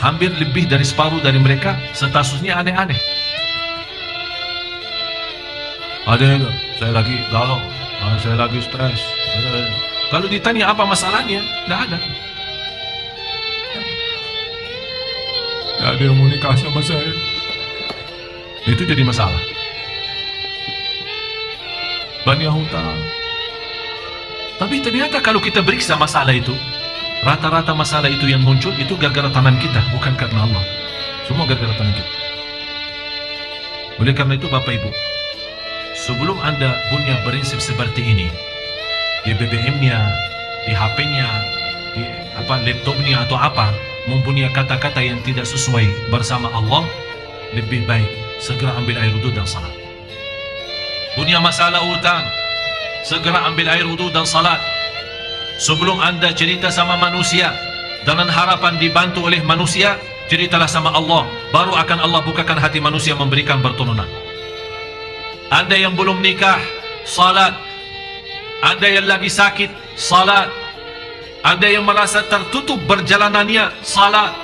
hampir lebih dari separuh dari mereka statusnya aneh-aneh. Ada saya lagi galau, saya lagi stres. Kalau ditanya apa masalahnya, tidak ada. Tidak ada yang mau nikah sama saya. Itu jadi masalah. Banyak hutang. Tapi ternyata kalau kita periksa masalah itu, rata-rata masalah itu yang muncul itu gara-gara tangan kita, bukan karena Allah. Semua gara-gara tangan kita. Oleh karena itu Bapak Ibu, sebelum Anda punya prinsip seperti ini, di BBM-nya, di HP-nya, di laptopnya atau apa, mempunyai kata-kata yang tidak sesuai bersama Allah, lebih baik segera ambil air wudu dan salat. Punya masalah hutang, segera ambil air wudu dan salat. Sebelum Anda cerita sama manusia dengan harapan dibantu oleh manusia, ceritalah sama Allah, baru akan Allah bukakan hati manusia memberikan pertolongan. Anda yang belum nikah, salat. Anda yang lagi sakit, salat. Anda yang merasa tertutup perjalanannya, salat.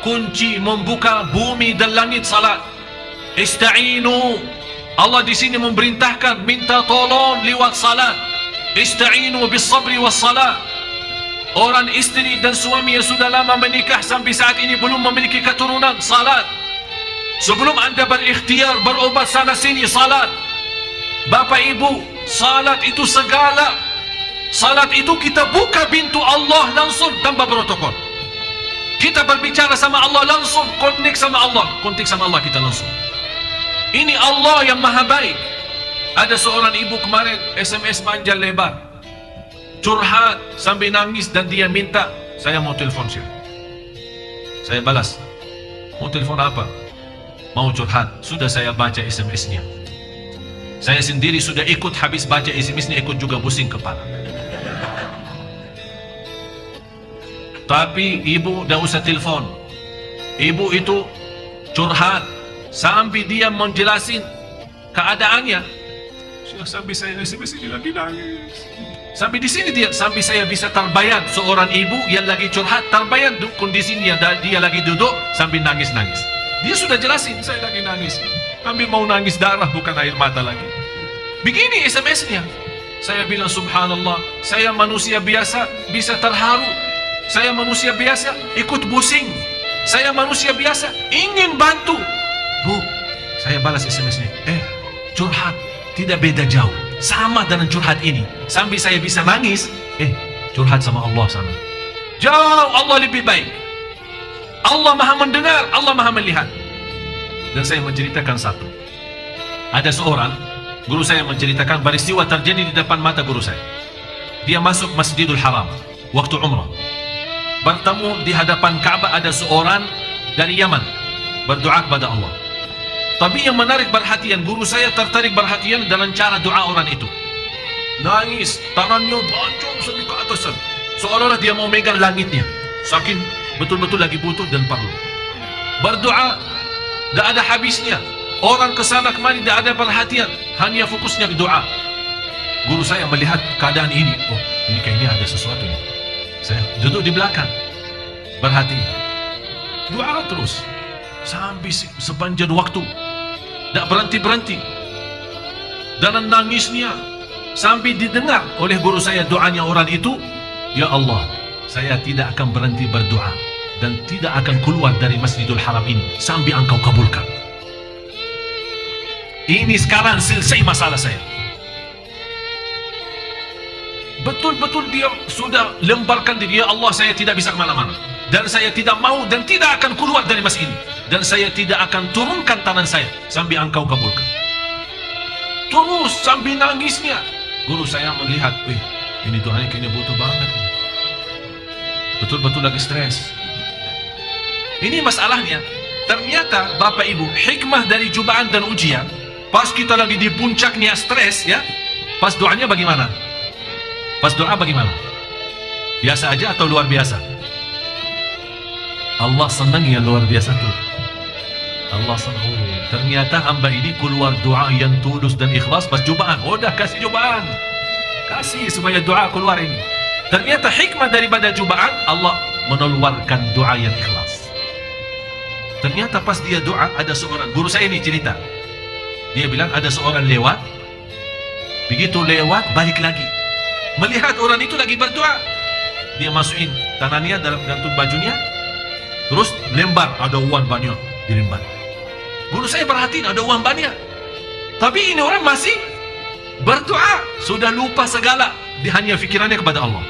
Kunci membuka bumi dan langit, salat. Ista'inu. Allah di sini memerintahkan minta tolong lewat salat. Ista'inu bis sabri was salat. Orang istri dan suami yang sudah lama menikah sampai saat ini belum memiliki keturunan, salat. Sebelum Anda berikhtiar berobat sana sini, salat. Bapak Ibu, salat itu segala. Salat itu kita buka pintu Allah langsung tanpa protokol. Kita berbicara sama Allah langsung, kontak sama Allah kita langsung. Ini Allah yang maha baik. Ada seorang ibu kemarin SMS panjang lebar, curhat sampai nangis, dan dia minta saya mau telepon siapa. Saya balas, mau telepon apa? Mau curhat. Sudah saya baca SMS-nya. Saya sendiri sudah ikut habis baca SMS-nya, ikut juga pusing kepala. Tapi ibu tidak usah telepon. Ibu itu curhat sampai dia menjelasin keadaannya. Sampai saya SMS ini lagi nangis. Sampai di sini sampai saya bisa terbayang seorang ibu yang lagi curhat, terbayang kondisinya dia lagi duduk sampai nangis-nangis. Dia sudah jelasin, saya lagi nangis. Sampai mau nangis darah, bukan air mata lagi. Begini SMS-nya. Saya bilang subhanallah, saya manusia biasa bisa terharu. Saya manusia biasa ikut pusing. Saya manusia biasa ingin bantu. Bu, saya balas SMS-nya. Curhat tidak beda jauh, sama dengan curhat ini. Sampai saya bisa nangis. Curhat sama Allah sana. Jauh Allah lebih baik. Allah maha mendengar, Allah maha melihat. Dan saya menceritakan satu. Ada seorang guru saya menceritakan peristiwa terjadi di depan mata guru saya. Dia masuk Masjidul Haram waktu umrah. Bertemu di hadapan Ka'bah ada seorang dari Yaman berdoa kepada Allah. Tapi yang menarik perhatian, guru saya tertarik perhatian dalam cara doa orang itu. Nangis, tangannya bancung sampai ke atas, seolah-olah dia mau megang langitnya, saking betul-betul lagi butuh dan perlu. Berdoa tidak ada habisnya. Orang kesana kemari tidak ada perhatian, hanya fokusnya ke doa. Guru saya melihat keadaan ini, oh ini kayaknya ada sesuatu nih. Saya duduk di belakang, berhati, doa terus sampai sepanjang waktu, tidak berhenti-berhenti. Dan nangisnya sampai didengar oleh guru saya doanya orang itu. Ya Allah, saya tidak akan berhenti berdoa dan tidak akan keluar dari Masjidul Haram ini sampai Engkau kabulkan. Ini sekarang selesai masalah saya. Betul-betul dia sudah lemparkan diri. Ya Allah, saya tidak bisa kemana-mana, dan saya tidak mau dan tidak akan keluar dari masjid ini, dan saya tidak akan turunkan tangan saya sampai Engkau kabulkan. Terus sampai nangisnya. Guru saya melihat, ini doanya kayaknya butuh banget, betul-betul lagi stres. Ini masalahnya. Ternyata Bapak Ibu, hikmah dari cobaan dan ujian, pas kita lagi di puncaknya stres, ya, pas doanya bagaimana? Pas doa bagaimana? Biasa aja atau luar biasa? Allah senang yang luar biasa tuh. Allah senang. Oh, ternyata hamba ini keluar doa yang tulus dan ikhlas pas cobaan. Oh, dah kasih cobaan. Kasih supaya doa keluar ini. Ternyata hikmah daripada cobaan, Allah mengeluarkan doa yang ikhlas. Ternyata pas dia doa, ada seorang, guru saya ini cerita. Dia bilang ada seorang lewat. Begitu lewat, balik lagi. Melihat orang itu lagi berdoa. Dia masukin tangannya dalam gantung bajunya. Terus lembar, ada uang banyak di lembar. Guru saya perhatiin ada uang banyak. Tapi ini orang masih berdoa. Sudah lupa segala. Dia hanya fikirannya kepada Allah.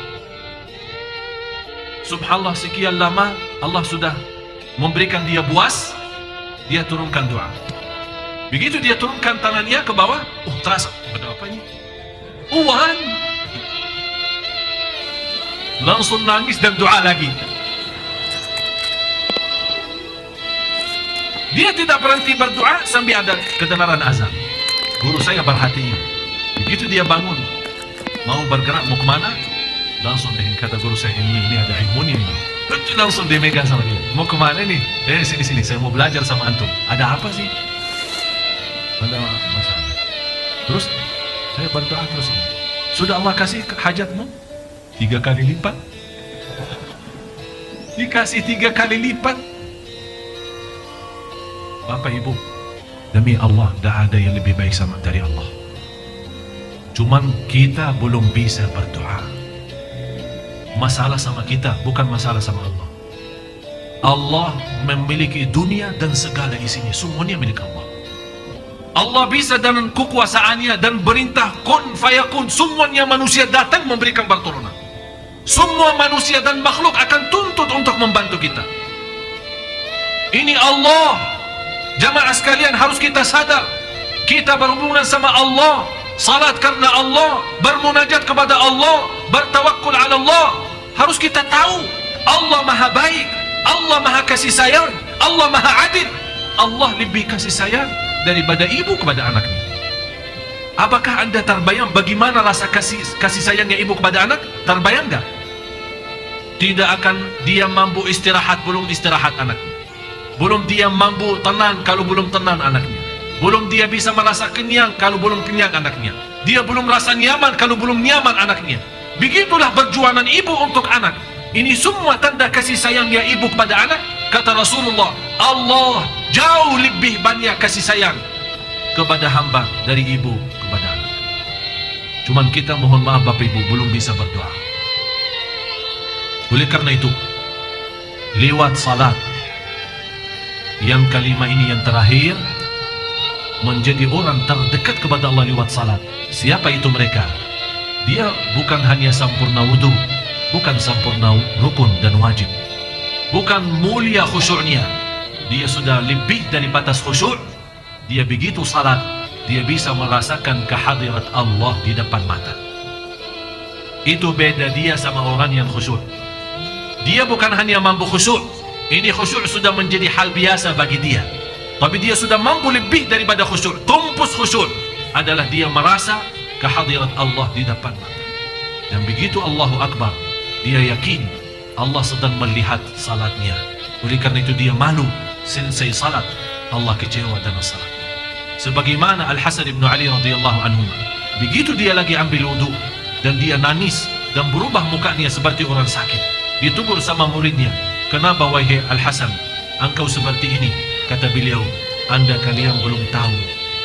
Subhanallah, sekian lama Allah sudah memberikan dia buas. Dia turunkan doa. Begitu dia turunkan tangannya ke bawah, terasa, ada apa ini? Uang. Langsung nangis dan doa lagi. Dia tidak berhenti berdoa sampai ada kedengaran azan. Guru saya perhatiin. Begitu dia bangun, mau bergerak, mau kemana? Langsung kata guru saya, ini ada ilmu ini. Langsung dia megang sama dia. Mau kemana nih? Sini, saya mau belajar sama antum. Ada apa sih? Ada masalah. Terus saya berdoa terus. Sudah Allah kasih hajatmu 3 kali lipat. Dikasih 3 kali lipat. Bapak Ibu, demi Allah, tidak ada yang lebih baik sama dari Allah. Cuman kita belum bisa berdoa. Masalah sama kita, bukan masalah sama Allah. Allah memiliki dunia dan segala isinya, semuanya milik Allah. Allah bisa dengan kekuasaannya dan perintah kun fayakun, semuanya manusia datang memberikan pertolongan. Semua manusia dan makhluk akan tuntut untuk membantu kita. Ini Allah. Jamaah sekalian, harus kita sadar, kita berhubungan sama Allah, salat karena Allah, bermunajat kepada Allah, bertawakkul ala Allah. Harus kita tahu Allah maha baik, Allah maha kasih sayang, Allah maha adil. Allah lebih kasih sayang daripada ibu kepada anaknya. Apakah anda terbayang bagaimana rasa kasih sayangnya ibu kepada anak? Terbayang gak? Tidak akan dia mampu istirahat belum istirahat anaknya. Belum dia mampu tenang kalau belum tenang anaknya. Belum dia bisa merasa kenyang kalau belum kenyang anaknya. Dia belum merasa nyaman kalau belum nyaman anaknya. Begitulah perjuangan ibu untuk anak. Ini semua tanda kasih sayangnya ibu kepada anak. Kata Rasulullah, Allah jauh lebih banyak kasih sayang kepada hamba dari ibu kepada anak. Cuman kita mohon maaf Bapak Ibu, belum bisa berdoa. Oleh karena itu, lewat salat yang kelima ini, yang terakhir, menjadi orang terdekat kepada Allah lewat salat. Siapa itu mereka? Dia bukan hanya sempurna wudu, bukan sempurna rukun dan wajib, bukan mulia khusyuknya. Dia sudah lebih dari batas khusyuk. Dia begitu salat, dia bisa merasakan kehadirat Allah di depan mata. Itu beda dia sama orang yang khusyuk. Dia bukan hanya mampu khusyuk, ini khusyuk sudah menjadi hal biasa bagi dia. Tapi dia sudah mampu lebih daripada khusyuk. Tumpus khusyuk adalah dia merasa kehadirat Allah di depan mata. Dan begitu Allahu Akbar, dia yakin Allah sedang melihat salatnya. Oleh karena itu dia malu. Selesai salat, Allah kecewa dengan salat. Sebagaimana Al-Hasan ibn Ali radhiyallahu anhu, begitu dia lagi ambil wudu dan dia nangis dan berubah mukanya seperti orang sakit. Ditegur sama muridnya, kenapa wahai Al-Hasan, engkau seperti ini? Kata beliau, anda kalian belum tahu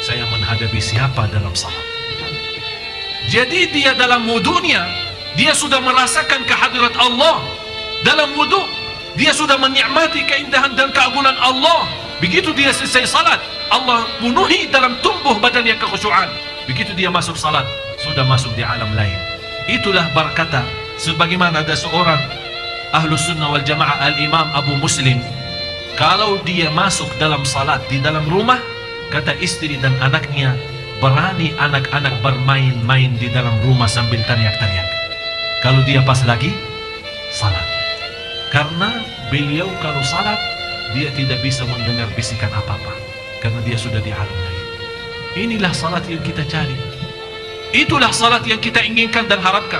saya menghadapi siapa dalam salat. Jadi dia dalam wudunya, dia sudah merasakan kehadirat Allah. Dalam wudu, dia sudah menikmati keindahan dan keagungan Allah. Begitu dia selesai salat, Allah penuhi dalam tumbuh badannya kekhusyuan. Begitu dia masuk salat, sudah masuk di alam lain. Itulah berkata, sebagaimana ada seorang Ahlus Sunnah wal Jamaah, Al-Imam Abu Muslim, kalau dia masuk dalam salat di dalam rumah, kata istri dan anaknya, berani anak-anak bermain-main di dalam rumah sambil teriak-teriak kalau dia pas lagi salat. Karena beliau kalau salat, dia tidak bisa mendengar bisikan apa-apa, karena dia sudah di alam lain. Inilah salat yang kita cari. Itulah salat yang kita inginkan dan harapkan.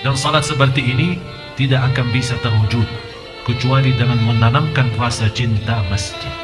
Dan salat seperti ini tidak akan bisa terwujud kecuali dengan menanamkan rasa cinta masjid.